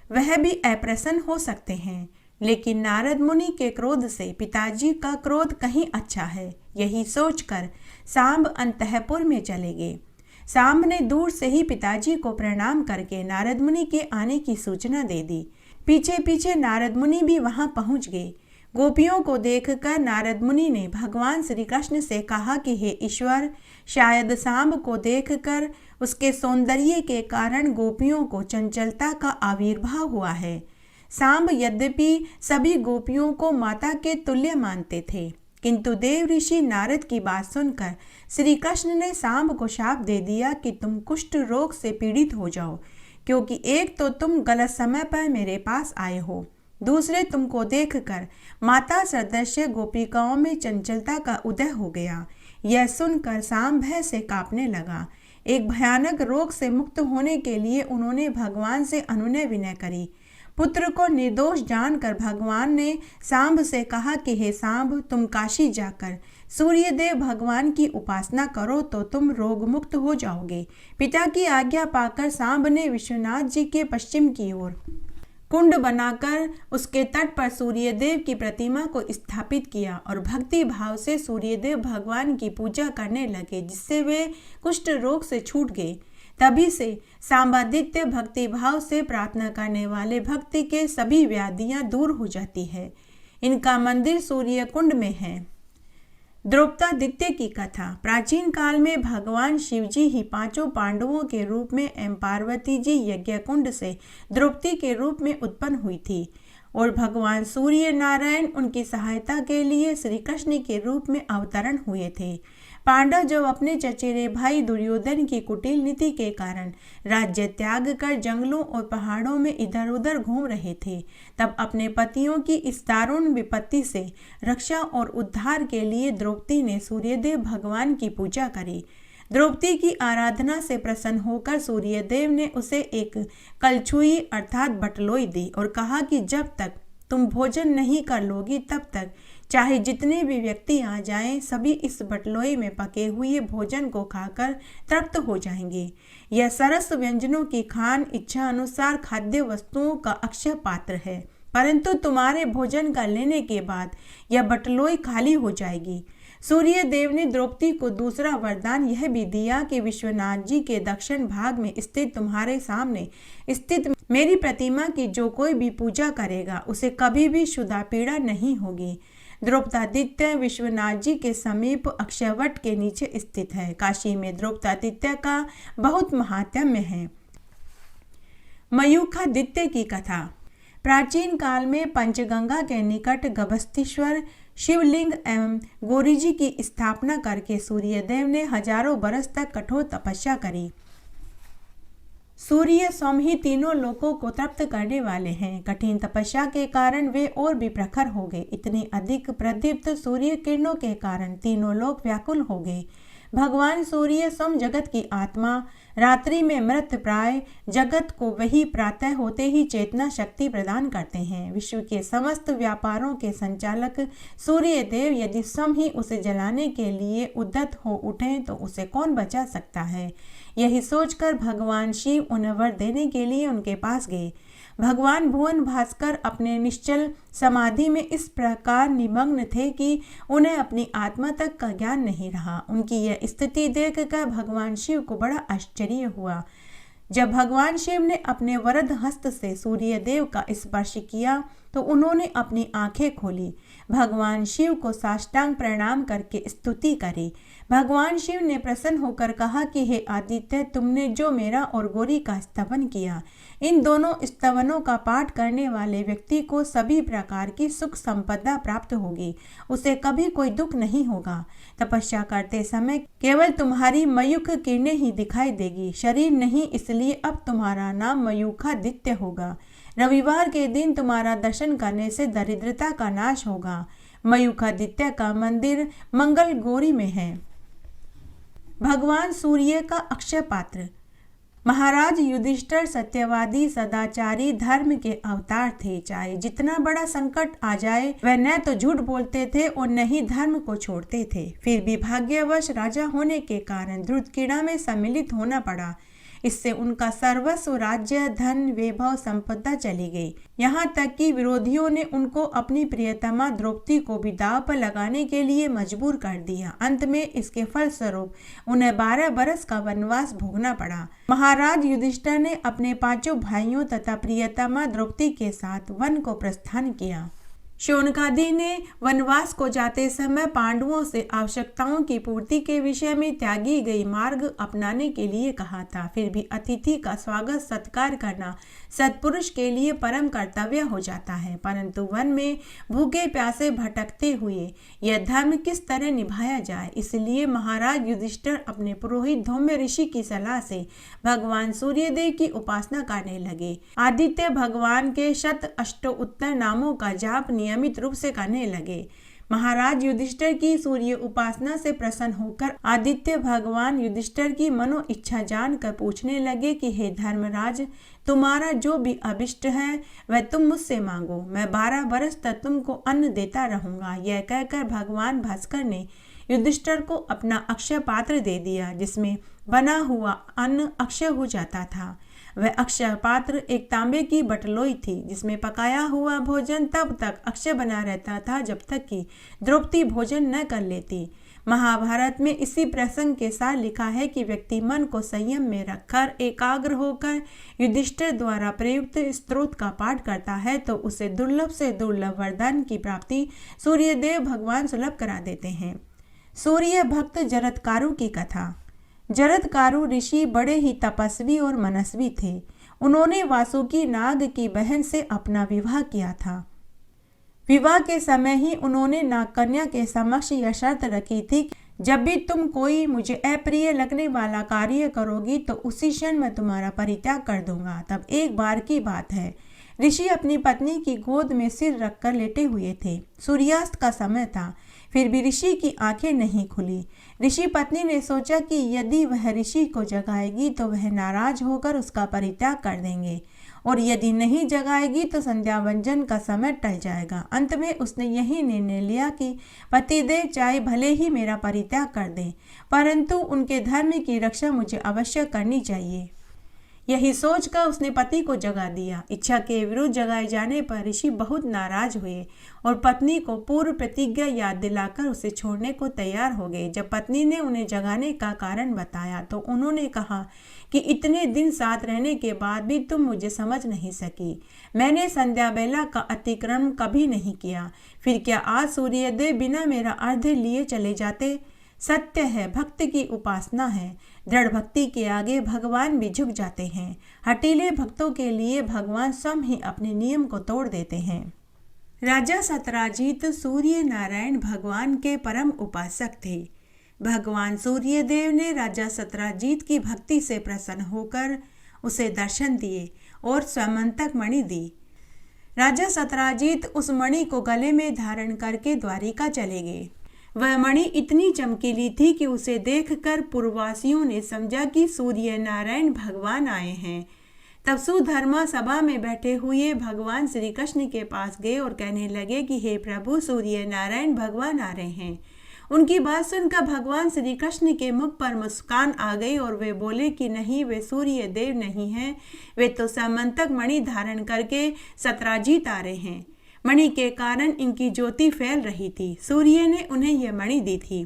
वह भी अप्रसन्न हो सकते हैं, लेकिन नारद मुनि के क्रोध से पिताजी का क्रोध कहीं अच्छा है, यही सोचकर सांब अंतःपुर में चले गए। सांब ने दूर से ही पिताजी को प्रणाम करके नारद मुनि के आने की सूचना दे दी। पीछे पीछे नारद मुनि भी वहां पहुंच गए। गोपियों को देखकर नारद मुनि ने भगवान श्री कृष्ण से कहा कि हे ईश्वर, शायद सांब को देखकर उसके सौंदर्य के कारण गोपियों को चंचलता का आविर्भाव हुआ है। सांब यद्यपि सभी गोपियों को माता के तुल्य मानते थे, किंतु देव ऋषि नारद की बात सुनकर श्री कृष्ण ने सांब को शाप दे दिया कि तुम कुष्ठ रोग से पीड़ित हो जाओ, क्योंकि एक तो तुम गलत समय पर मेरे पास आए हो, दूसरे तुमको देखकर माता सदस्य गोपिकाओं में चंचलता का उदय हो गया। यह सुनकर सांब भय से कांपने लगा। एक भयानक रोग से मुक्त होने के लिए उन्होंने भगवान से अनुनय विनय करी। पुत्र को निर्दोष जानकर भगवान ने सांब से कहा कि हे सांब, तुम काशी जाकर सूर्यदेव भगवान की उपासना करो तो तुम रोग मुक्त हो जाओगे। पिता की आज्ञा पाकर सांब ने विश्वनाथ जी के पश्चिम की ओर कुंड बनाकर उसके तट पर सूर्यदेव की प्रतिमा को स्थापित किया और भक्ति भाव से सूर्यदेव भगवान की पूजा करने लगे, जिससे वे कुष्ठ रोग से छूट गए। तभी से सांबादित्य भक्ति भाव से प्रार्थना करने वाले भक्ति के सभी व्याधियां दूर हो जाती है। इनका मंदिर सूर्य कुंड में है। द्रौपदादित्य की कथा। प्राचीन काल में भगवान शिव जी ही पांचों पांडवों के रूप में एवं पार्वती जी यज्ञ कुंड से द्रौपदी के रूप में उत्पन्न हुई थी और भगवान सूर्य नारायण उनकी सहायता के लिए श्री कृष्ण के रूप में अवतरण हुए थे। पांडव जब अपने चचेरे भाई दुर्योधन की कुटिल नीति के कारण राज्य त्याग कर जंगलों और पहाड़ों में इधर उधर घूम रहे थे, तब अपने पतियों की इस दारुण विपत्ति से रक्षा और उद्धार के लिए द्रौपदी ने सूर्यदेव भगवान की पूजा करी। द्रौपदी की आराधना से प्रसन्न होकर सूर्यदेव ने उसे एक कलछुई अर्थात बटलोई दी और कहा कि जब तक तुम भोजन नहीं कर लोगी तब तक चाहे जितने भी व्यक्ति आ जाएं, सभी इस बटलोई में पके हुए भोजन को खाकर तृप्त हो जाएंगे। यह सरस व्यंजनों की खान इच्छा अनुसार खाद्य वस्तुओं का अक्षय पात्र है, परंतु तुम्हारे भोजन कर लेने के बाद यह बटलोई खाली हो जाएगी। सूर्य देव ने द्रौपदी को दूसरा वरदान यह भी दिया कि विश्वनाथ जी के दक्षिण भाग में स्थित तुम्हारे सामने स्थित मेरी प्रतिमा की जो कोई भी पूजा करेगा उसे कभी भी क्षुधा पीड़ा नहीं होगी। द्रौपदादित्य विश्वनाथ जी के समीप अक्षयवट के नीचे स्थित है। काशी में द्रौपदादित्य का बहुत महात्म्य है। मयूखादित्य की कथा। प्राचीन काल में पंचगंगा के निकट गभस्तीश्वर शिवलिंग एवं गौरी जी की स्थापना करके सूर्यदेव ने हजारों बरस तक कठोर तपस्या करी। सूर्य स्वयं ही तीनों लोकों को तृप्त करने वाले हैं। कठिन तपस्या के कारण वे और भी प्रखर हो गए। इतने अधिक प्रदीप्त सूर्य किरणों के कारण तीनों लोक व्याकुल हो गए। भगवान सूर्य स्वयं जगत की आत्मा, रात्रि में मृत प्राय जगत को वही प्रातः होते ही चेतना शक्ति प्रदान करते हैं। विश्व के समस्त व्यापारों के संचालक सूर्य देव यदि स्वयं ही उसे जलाने के लिए उद्यत हो उठें तो उसे कौन बचा सकता है। यही सोचकर भगवान शिव उन्हें वर देने के लिए उनके पास गए। भगवान भुवन भास्कर अपने निश्चल समाधि में इस प्रकार निमग्न थे कि उन्हें अपनी आत्मा तक का ज्ञान नहीं रहा। उनकी यह स्थिति देखकर भगवान शिव को बड़ा आश्चर्य हुआ। जब भगवान शिव ने अपने वरद हस्त से सूर्यदेव का स्पर्श किया तो उन्होंने अपनी आंखें खोली। भगवान शिव को साष्टांग प्रणाम करके स्तुति करी। भगवान शिव ने प्रसन्न होकर कहा कि हे आदित्य, तुमने जो मेरा और गौरी का स्तवन किया, इन दोनों स्तवनों का पाठ करने वाले व्यक्ति को सभी प्रकार की सुख संपदा प्राप्त होगी, उसे कभी कोई दुख नहीं होगा। तपस्या करते समय केवल तुम्हारी मयूख किरणें ही दिखाई देगी, शरीर नहीं, इसलिए अब तुम्हारा नाम मयूखादित्य होगा। रविवार के दिन तुम्हारा दर्शन करने से दरिद्रता का नाश होगा। मयूखादित्य का मंदिर मंगल गौरी में है। भगवान सूर्य का अक्षय पात्र। महाराज युधिष्ठिर सत्यवादी, सदाचारी, धर्म के अवतार थे। चाहे जितना बड़ा संकट आ जाए वह न तो झूठ बोलते थे और न ही धर्म को छोड़ते थे। फिर भी भाग्यवश राजा होने के कारण धृतक्रीड़ा में सम्मिलित होना पड़ा। इससे उनका सर्वस्व, राज्य, धन, वैभव, संपदा चली गई। यहाँ तक कि विरोधियों ने उनको अपनी प्रियतमा द्रौपदी को भी दांव पर लगाने के लिए मजबूर कर दिया। अंत में इसके फलस्वरूप उन्हें 12 बरस का वनवास भोगना पड़ा। महाराज युधिष्ठिर ने अपने 5 भाइयों तथा प्रियतमा द्रौपदी के साथ वन को प्रस्थान किया। शौनकादि ने वनवास को जाते समय पांडवों से आवश्यकताओं की पूर्ति के विषय में त्यागी गई मार्ग अपनाने के लिए कहा था। फिर भी अतिथि का स्वागत सत्कार करना सत्पुरुष के लिए परम कर्तव्य हो जाता है, परंतु वन में भूखे प्यासे भटकते हुए यह धर्म किस तरह निभाया जाए, इसलिए महाराज युधिष्ठिर अपने पुरोहित धौम्य ऋषि की सलाह से भगवान सूर्यदेव की उपासना करने लगे। आदित्य भगवान के शत अष्टोत्तर नामों का जाप नियमित रूप से करने लगे। महाराज युधिष्ठिर की सूर्य उपासना से प्रसन्न होकर आदित्य भगवान युधिष्ठिर की मनो इच्छा जानकर पूछने लगे कि हे धर्मराज, तुम्हारा जो भी अभिष्ट है वह तुम मुझसे मांगो, मैं 12 बरस तक तुमको अन्न देता रहूंगा। यह कहकर भगवान भास्कर ने युधिष्ठिर को अपना अक्षय पात्र दे दिया, जिसमें बना हुआ अन्न अक्षय हो जाता था। वह अक्षय पात्र एक तांबे की बटलोई थी, जिसमें पकाया हुआ भोजन तब तक अक्षय बना रहता था जब तक कि द्रौपदी भोजन न कर लेती। महाभारत में इसी प्रसंग के साथ लिखा है कि व्यक्ति मन को संयम में रखकर एकाग्र होकर युधिष्ठिर द्वारा प्रयुक्त स्तोत्र का पाठ करता है तो उसे दुर्लभ से दुर्लभ वरदान की प्राप्ति सूर्यदेव भगवान सुलभ करा देते हैं। सूर्य भक्त जरत्कारु की कथा। जरत्कारु ऋषि बड़े ही तपस्वी और मनस्वी थे। उन्होंने वासुकी नाग की बहन से अपना विवाह किया था। विवाह के समय ही उन्होंने नागकन्या के समक्ष यह शर्त रखी थी, जब भी तुम कोई मुझे अप्रिय लगने वाला कार्य करोगी तो उसी क्षण मैं तुम्हारा परित्याग कर दूंगा। तब एक बार की बात है, ऋषि अपनी पत्नी की गोद में सिर रखकर लेटे हुए थे। सूर्यास्त का समय था, फिर भी ऋषि की आंखें नहीं खुली। ऋषि पत्नी ने सोचा कि यदि वह ऋषि को जगाएगी तो वह नाराज होकर उसका परित्याग कर देंगे, और यदि नहीं जगाएगी तो संध्या वंदन का समय टल जाएगा। अंत में उसने यही निर्णय लिया कि पतिदेव चाहे भले ही मेरा परित्याग कर दें, परंतु उनके धर्म की रक्षा मुझे अवश्य करनी चाहिए। यही सोचकर उसने पति को जगा दिया। इच्छा के विरुद्ध जगाए जाने पर ऋषि बहुत नाराज हुए और पत्नी को पूर्व प्रतिज्ञा याद दिलाकर उसे छोड़ने को तैयार हो गए। जब पत्नी ने उन्हें जगाने का कारण बताया तो उन्होंने कहा कि इतने दिन साथ रहने के बाद भी तुम मुझे समझ नहीं सकी। मैंने संध्या बेला का अतिक्रमण कभी नहीं किया, फिर क्या आज सूर्यदेव बिना मेरा अर्घ्य लिए चले जाते? सत्य है, भक्त की उपासना है। दृढ़ भक्ति के आगे भगवान भी झुक जाते हैं। हठीले भक्तों के लिए भगवान स्वयं ही अपने नियम को तोड़ देते हैं। राजा सत्यजित सूर्य नारायण भगवान के परम उपासक थे। भगवान सूर्यदेव ने राजा सत्यजित की भक्ति से प्रसन्न होकर उसे दर्शन दिए और स्वयंतक मणि दी। राजा सत्यजित उस मणि को गले में धारण करके द्वारिका चले गए। वह मणि इतनी चमकीली थी कि उसे देखकर पूर्ववासियों ने समझा कि सूर्य नारायण भगवान आए हैं। तब सुधर्मा सभा में बैठे हुए भगवान श्री कृष्ण के पास गए और कहने लगे कि हे प्रभु, सूर्य नारायण भगवान आ रहे हैं। उनकी बात सुनकर भगवान श्री कृष्ण के मुख पर मुस्कान आ गई और वे बोले कि नहीं, वे सूर्य देव नहीं हैं, वे तो समंतक मणि धारण करके सत्यजित आ रहे हैं। मणि के कारण इनकी ज्योति फैल रही थी। सूर्य ने उन्हें यह मणि दी थी।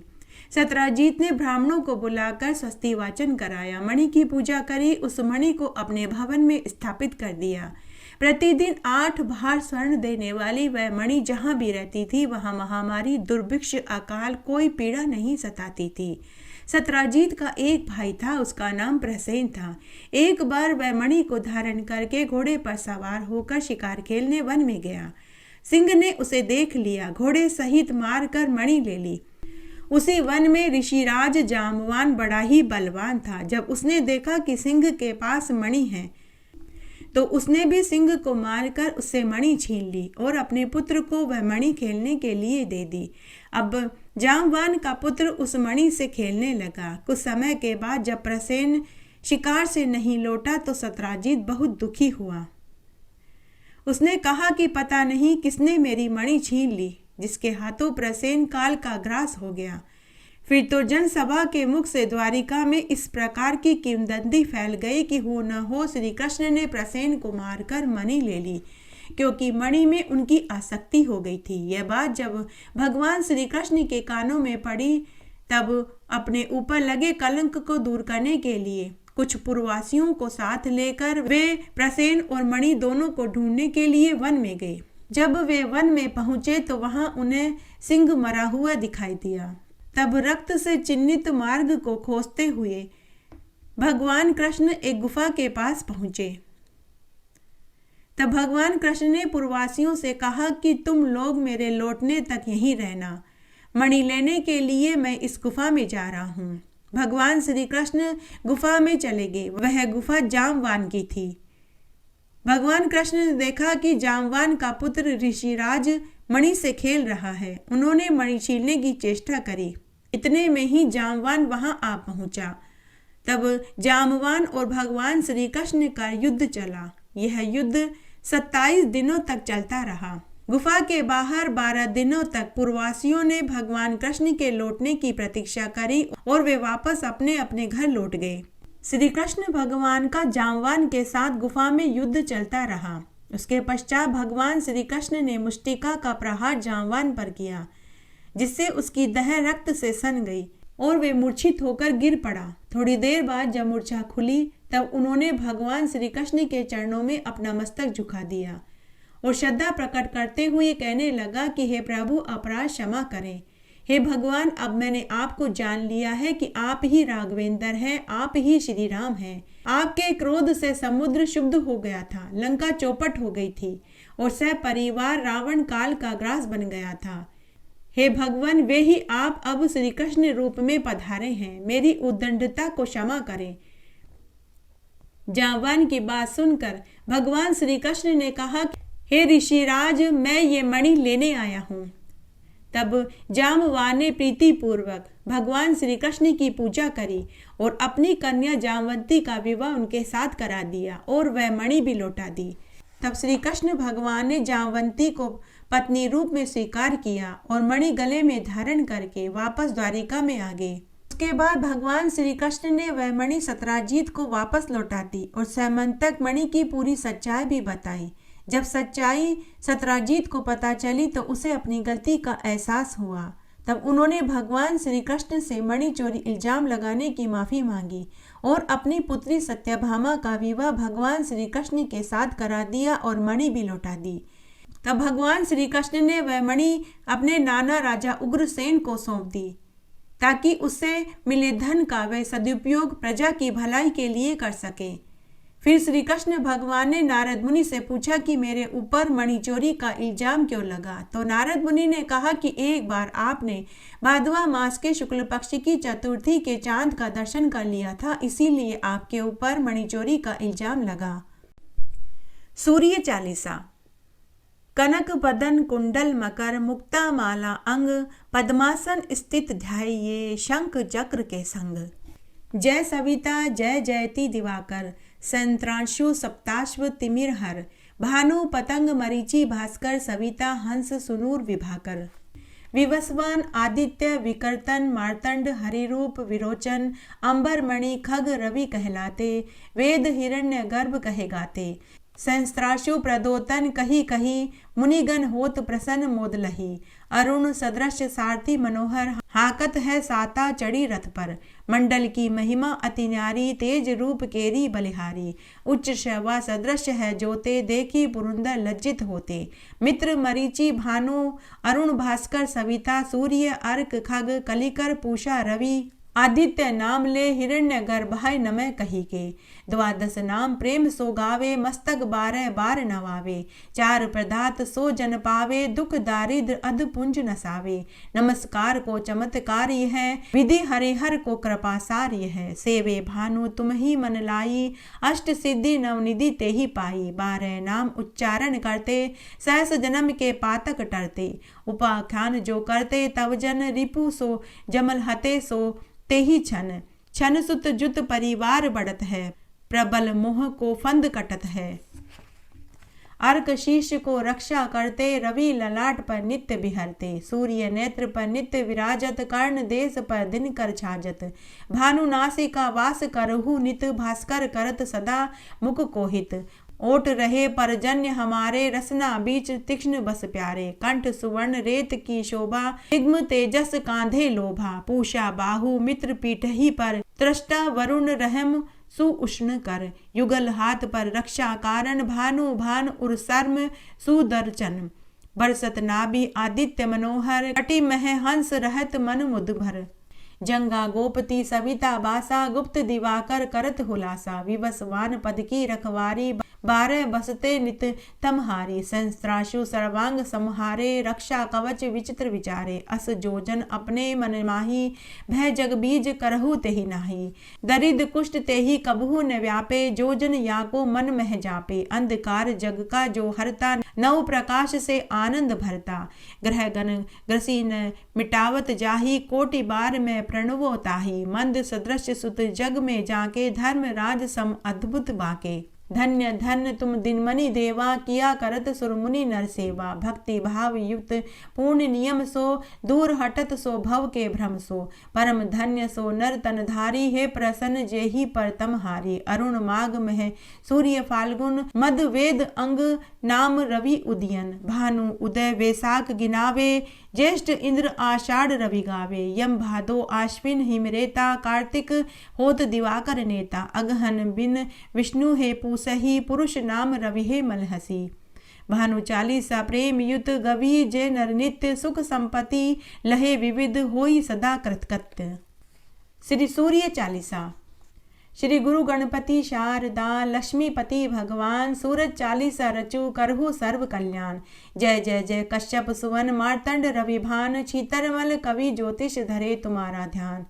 सत्यजित ने ब्राह्मणों को बुलाकर स्वस्ति वाचन कराया, मणि की पूजा करी, उस मणि को अपने भवन में स्थापित कर दिया। प्रतिदिन 8 भार स्वर्ण देने वाली वह मणि जहाँ भी रहती थी वहाँ महामारी, दुर्भिक्ष, अकाल, कोई पीड़ा नहीं सताती थी। सत्यजित का एक भाई था, उसका नाम प्रसेन था। एक बार वह मणि को धारण करके घोड़े पर सवार होकर शिकार खेलने वन में गया। सिंह ने उसे देख लिया, घोड़े सहित मारकर मणि ले ली। उसी वन में ऋषिराज जाम्बवान बड़ा ही बलवान था। जब उसने देखा कि सिंह के पास मणि है तो उसने भी सिंह को मारकर उससे मणि छीन ली और अपने पुत्र को वह मणि खेलने के लिए दे दी। अब जामवान का पुत्र उस मणि से खेलने लगा। कुछ समय के बाद जब प्रसेन शिकार से नहीं लौटा तो सत्राजीत बहुत दुखी हुआ। उसने कहा कि पता नहीं किसने मेरी मणि छीन ली, जिसके हाथों प्रसेन काल का ग्रास हो गया। फिर तो जनसभा के मुख से द्वारिका में इस प्रकार की किंवदंती फैल गई कि हो न हो श्री कृष्ण ने प्रसेन को मारकर मणि ले ली, क्योंकि मणि में उनकी आसक्ति हो गई थी। यह बात जब भगवान श्री कृष्ण के कानों में पड़ी तब अपने ऊपर लगे कलंक को दूर करने के लिए कुछ पुरवासियों को साथ लेकर वे प्रसेन और मणि दोनों को ढूंढने के लिए वन में गए। जब वे वन में पहुंचे तो वहां उन्हें सिंह मरा हुआ दिखाई दिया। तब रक्त से चिन्हित मार्ग को खोजते हुए भगवान कृष्ण एक गुफा के पास पहुंचे। तब भगवान कृष्ण ने पुरवासियों से कहा कि तुम लोग मेरे लौटने तक यहीं रहना, मणि लेने के लिए मैं इस गुफा में जा रहा हूँ। भगवान श्री कृष्ण गुफा में चले गए। वह गुफा जामवान की थी। भगवान कृष्ण ने देखा कि जामवान का पुत्र ऋषिराज मणि से खेल रहा है। उन्होंने मणि छीनने की चेष्टा करी। इतने में ही जामवान वहां आ पहुंचा। तब जामवान और भगवान श्री कृष्ण का युद्ध चला। यह युद्ध 27 दिनों तक चलता रहा। गुफा के बाहर 12 दिनों तक पुरवासियों ने भगवान कृष्ण के लौटने की प्रतीक्षा करी और वे वापस अपने अपने घर लौट गए। श्री कृष्ण भगवान का जामवान के साथ गुफा में युद्ध चलता रहा। उसके पश्चात भगवान श्री कृष्ण ने मुष्टिका का प्रहार जामवान पर किया, जिससे उसकी देह रक्त से सन गई और वे मूर्छित होकर गिर पड़ा। थोड़ी देर बाद जब मूर्छा खुली तब उन्होंने भगवान श्री कृष्ण के चरणों में अपना मस्तक झुका दिया और श्रद्धा प्रकट करते हुए कहने लगा कि हे प्रभु, अपराध क्षमा करें। हे भगवान, अब मैंने आपको जान लिया है कि आप ही राघवेंद्र हैं, आप ही श्री राम हैं। आपके क्रोध से समुद्र शुद्ध हो गया था, लंका चौपट हो गई थी और सब परिवार रावण काल का ग्रास बन गया था। हे भगवान, वे ही आप अब श्री कृष्ण रूप में पधारे हैं। मेरी उद्दंडता को क्षमा करें। जामवान की बात सुनकर भगवान श्री कृष्ण ने कहा, हे ऋषिराज, मैं ये मणि लेने आया हूँ। तब जामवान ने प्रीतिपूर्वक भगवान श्री कृष्ण की पूजा करी और अपनी कन्या जामवंती का विवाह उनके साथ करा दिया और वह मणि भी लौटा दी। तब श्री कृष्ण भगवान ने जामवंती को पत्नी रूप में स्वीकार किया और मणि गले में धारण करके वापस द्वारिका में आ गए। उसके बाद भगवान श्री कृष्ण ने वह मणि सत्राजीत को वापस लौटा दी और समंतक मणि की पूरी सच्चाई भी बताई। जब सच्चाई सत्राजीत को पता चली तो उसे अपनी गलती का एहसास हुआ। तब उन्होंने भगवान श्री कृष्ण से मणि चोरी इल्जाम लगाने की माफ़ी मांगी और अपनी पुत्री सत्यभामा का विवाह भगवान श्री कृष्ण के साथ करा दिया और मणि भी लौटा दी। तब भगवान श्री कृष्ण ने वह मणि अपने नाना राजा उग्रसेन को सौंप दी, ताकि उससे मिले धन का वह सदुपयोग प्रजा की भलाई के लिए कर सके। फिर श्री कृष्ण भगवान ने नारद मुनि से पूछा कि मेरे ऊपर मणि चोरी का इल्जाम क्यों लगा। तो नारद मुनि ने कहा कि एक बार आपने भादवा मास के शुक्ल पक्ष की चतुर्थी के चांद का दर्शन कर लिया था, इसीलिए आपके ऊपर मणि चोरी का इल्जाम लगा। सूर्य चालीसा। कनक बदन कुंडल मकर मुक्ता माला अंग, पद्मासन स्थित ध्याये शंख चक्र के संग। जय सविता जय जयति दिवाकर, संत्रांशु सप्ताश्व तिमिर हर, भानु पतंग मरीचि भास्कर, सविता हंस सुनूर विभाकर। विवस्वान आदित्य विकर्तन मार्तंड हरिरूप विरोचन, अंबर मणि खग रवि कहलाते, वेद हिरण्य गर्भ कहे गाते। सहस्त्राशु प्रदोतन कही कही, मुनिगण होत प्रसन्न मोद लही। अरुण सदृश सारथी मनोहर, हाकत है साता चढ़ी रथ पर। मंडल की महिमा अति न्यारी, तेज रूप केरी बलिहारी। उच्च शैवा सदृश है जोते, देखी पुरंदर लज्जित होते। मित्र मरीचि भानु, अरुण भास्कर सविता, सूर्य अर्क खग, कलिकर पूषा रवि, आदित्य नाम ले हिरण्य गर्भाय नमः कही के। द्वादश नाम प्रेम सो गावे, मस्तक 12 बार नवावे। 4 प्रदात सो जन पावे, दुख दारिद्र अध पुंज नसावे। नमस्कार को चमत्कार है, विधि हरिहर को कृपा सार्य है। सेवे भानु तुम ही मन लाई, अष्ट सिद्धि नवनिधि ते ही पाई। 12 नाम उच्चारण करते, सहस जन्म के पातक टरते। उपाख्यान जो करते तव जन, रिपु सो जमल हते सो ते ही छन। छन सुत जुत परिवार बढ़त है, प्रबल मोह को फंद कटत है। अर्क शीश को रक्षा करते, रवि ललाट पर नित्य बिहरते। सूर्य नेत्र पर नित्य विराजत, कर्ण देश पर दिन कर छाजत। भानु नासिका वास करहु नित, भास्कर करत सदा मुख कोहित। ओट रहे परजन्य हमारे, रसना बीच तीक्ष्ण बस प्यारे। कंठ सुवर्ण रेत की शोभा, दिग्म तेजस कांधे लोभा। पूषा बाहु मित्र पीठही पर, त्रष्टा वरुण रहम सुउष्ण कर। युगल हाथ पर रक्षा कारण, भानु भान उर सर्म सुदर्शन। बरसत नाभि आदित्य मनोहर, कटि मह हंस रहत मन मुद भर। जंगा गोपति सविता बासा, गुप्त दिवाकर करत हुलासा। विवस्वान पद की रखवारी, 12 बसते नित तमहारी। सहस्त्राशु सर्वांग समहारे, रक्षा कवच विचित्र विचारे। अस जोजन अपने मन माही, भय जग बीज करहु तेहि नाही। दरिद्र कुष्ठ तेहि कबहु न व्यापे, जोजन याको मन मह जापे। अंधकार जग का जो हरता, नव प्रकाश से आनंद भरता। ग्रह गण ग्रसी न मिटावत जाही, कोटि बार में प्रणवो ताही। मंद सदृश सुत जग में जाके, धर्म राज सम अद्भुत बाके। धन्य धन्य तुम दिनमणि देवा, किया करत सुरमुनि नर सेवा। भक्ति भाव युक्त पूर्ण नियम सो, दूर हटत सो भव के भ्रम सो। परम धन्य सो नर तनधारी, है प्रसन्न जेहि पर तमहारी। अरुण माघ मह सूर्य फाल्गुन, मद वेद अंग नाम रवि उदयन। भानु उदय वैशाख गिनावे, ज्येष्ठ इंद्र आषाढ़ रवि गावे। यम भादो आश्विन हिमरेता, कार्तिक होत दिवाकर नेता। अगहन बिन विष्णु है पूसही, पुरुष नाम रवि है मलहसी। भानु 40 प्रेम युत गवी, जय नर नित्य सुख संपत्ति। लहे विविध होई सदा कृतकृत्य। श्री सूर्य 40। श्री गुरु गणपति शारदा, लक्ष्मीपति भगवान। सूरज 40 रचु, करहु सर्व कल्याण। जय जय जय कश्यप सुवन, मार्तंड रविभान। छीतरमल कवि ज्योतिष धरे तुम्हारा ध्यान।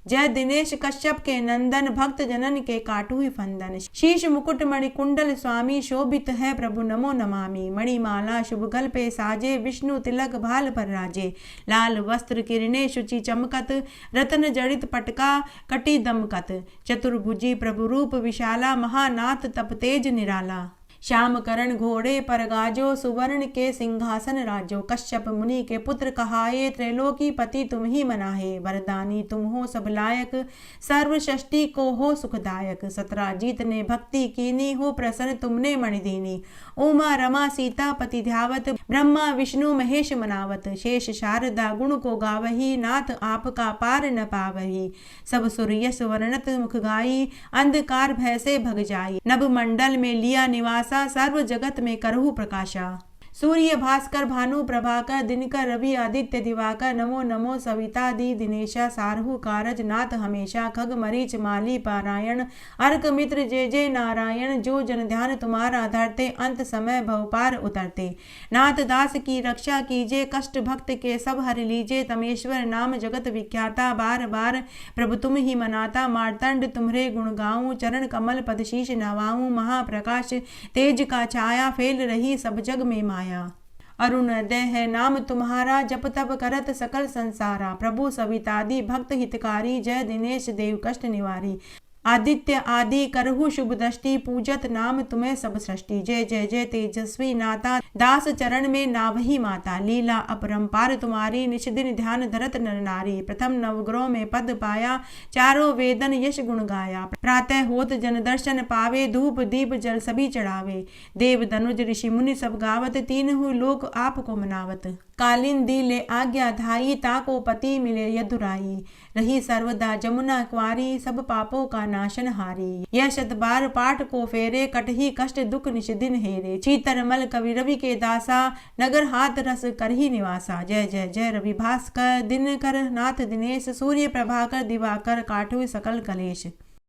जय दिनेश कश्यप के नंदन, भक्त जनन के काटू फंदन। शीश मुकुट मणि कुंडल स्वामी, शोभित है प्रभु नमो नमामि। मणिमाला शुभ गल पे साजे, विष्णु तिलक भाल पर राजे। लाल वस्त्र किरणे शुचि चमकत, रतन जड़ित पटका कटी दमकत। चतुर्भुजी प्रभु रूप विशाला, महानाथ तप तेज निराला। श्याम करण घोड़े पर गाजो, सुवर्ण के सिंहासन राजो। कश्यप मुनि के पुत्र कहाए, त्रैलोकी पति तुम ही मनाहे। वरदानी तुम हो सब लायक, सर्व षष्टि को हो सुखदायक। सतराजीत ने भक्ति कीनी, हो प्रसन्न तुमने मणिदीनी। उमा रमा सीता पति ध्यावत, ब्रह्मा विष्णु महेश मनावत। शेष शारदा गुण को गावही, नाथ आपका पार न पावही। सब सुर यश वर्णत मुख गाई, अंधकार भय से भग जाई। नभ मंडल में लिया निवास, सर्व जगत में करहु प्रकाशा। सूर्य भास्कर भानु प्रभाकर, दिनकर रवि आदित्य दिवाकर। नमो नमो सविता दी दिनेशा, सारहु कारज नाथ हमेशा। खग मरीच माली पारायण, अर्क मित्र जय जय नारायण। जो जन ध्यान तुम्हारा धरते, अंत समय भव पार उतरते। नाथ दास की रक्षा कीजिए, कष्ट भक्त के सब हर लीजिए। तमेश्वर नाम जगत विख्याता, बार बार प्रभु तुम ही मनाता। मार्तंड तुम्हरे गुण गाऊं, चरण कमल पद शीश नवाऊं। महाप्रकाश तेज का छाया, फैल रही सब जग में माया। अरुणोदय है नाम तुम्हारा, जप तप करत सकल संसारा। प्रभु सवितादि भक्त हितकारी, जय दिनेश देव कष्ट निवारी। आदित्य आदि करहु शुभ दृष्टि, पूजत नाम तुम्हें सब सृष्टि। जय जय जय तेजस्वी नाता, दास चरण में नावही माता। लीला अपरंपार तुम्हारी, निश दिन ध्यान धरत नर नारी। प्रथम नवग्रह में पद पाया, चारों वेदन यश गुण गाया। प्रातः होत जन दर्शन पावे, धूप दीप जल सभी चढ़ावे। देव धनुज ऋषि मुनि सब गावत, तीनहु लोक आपको मनावत। कालिंदी ले आज्ञा धाई, ताको पति मिले यदुराई। रही सर्वदा जमुना कुंवारी, सब पापों का नाशन हारी। यह शतबार पाठ को फेरे, कटही कष्ट दुख निश दिन हेरे। चीतर मल कवि रवि के दासा, नगर हाथ रस करही निवासा। जय जय जय रवि भास्कर, दिन कर नाथ दिनेश, सूर्य प्रभाकर दिवाकर, काटो सकल कलेश।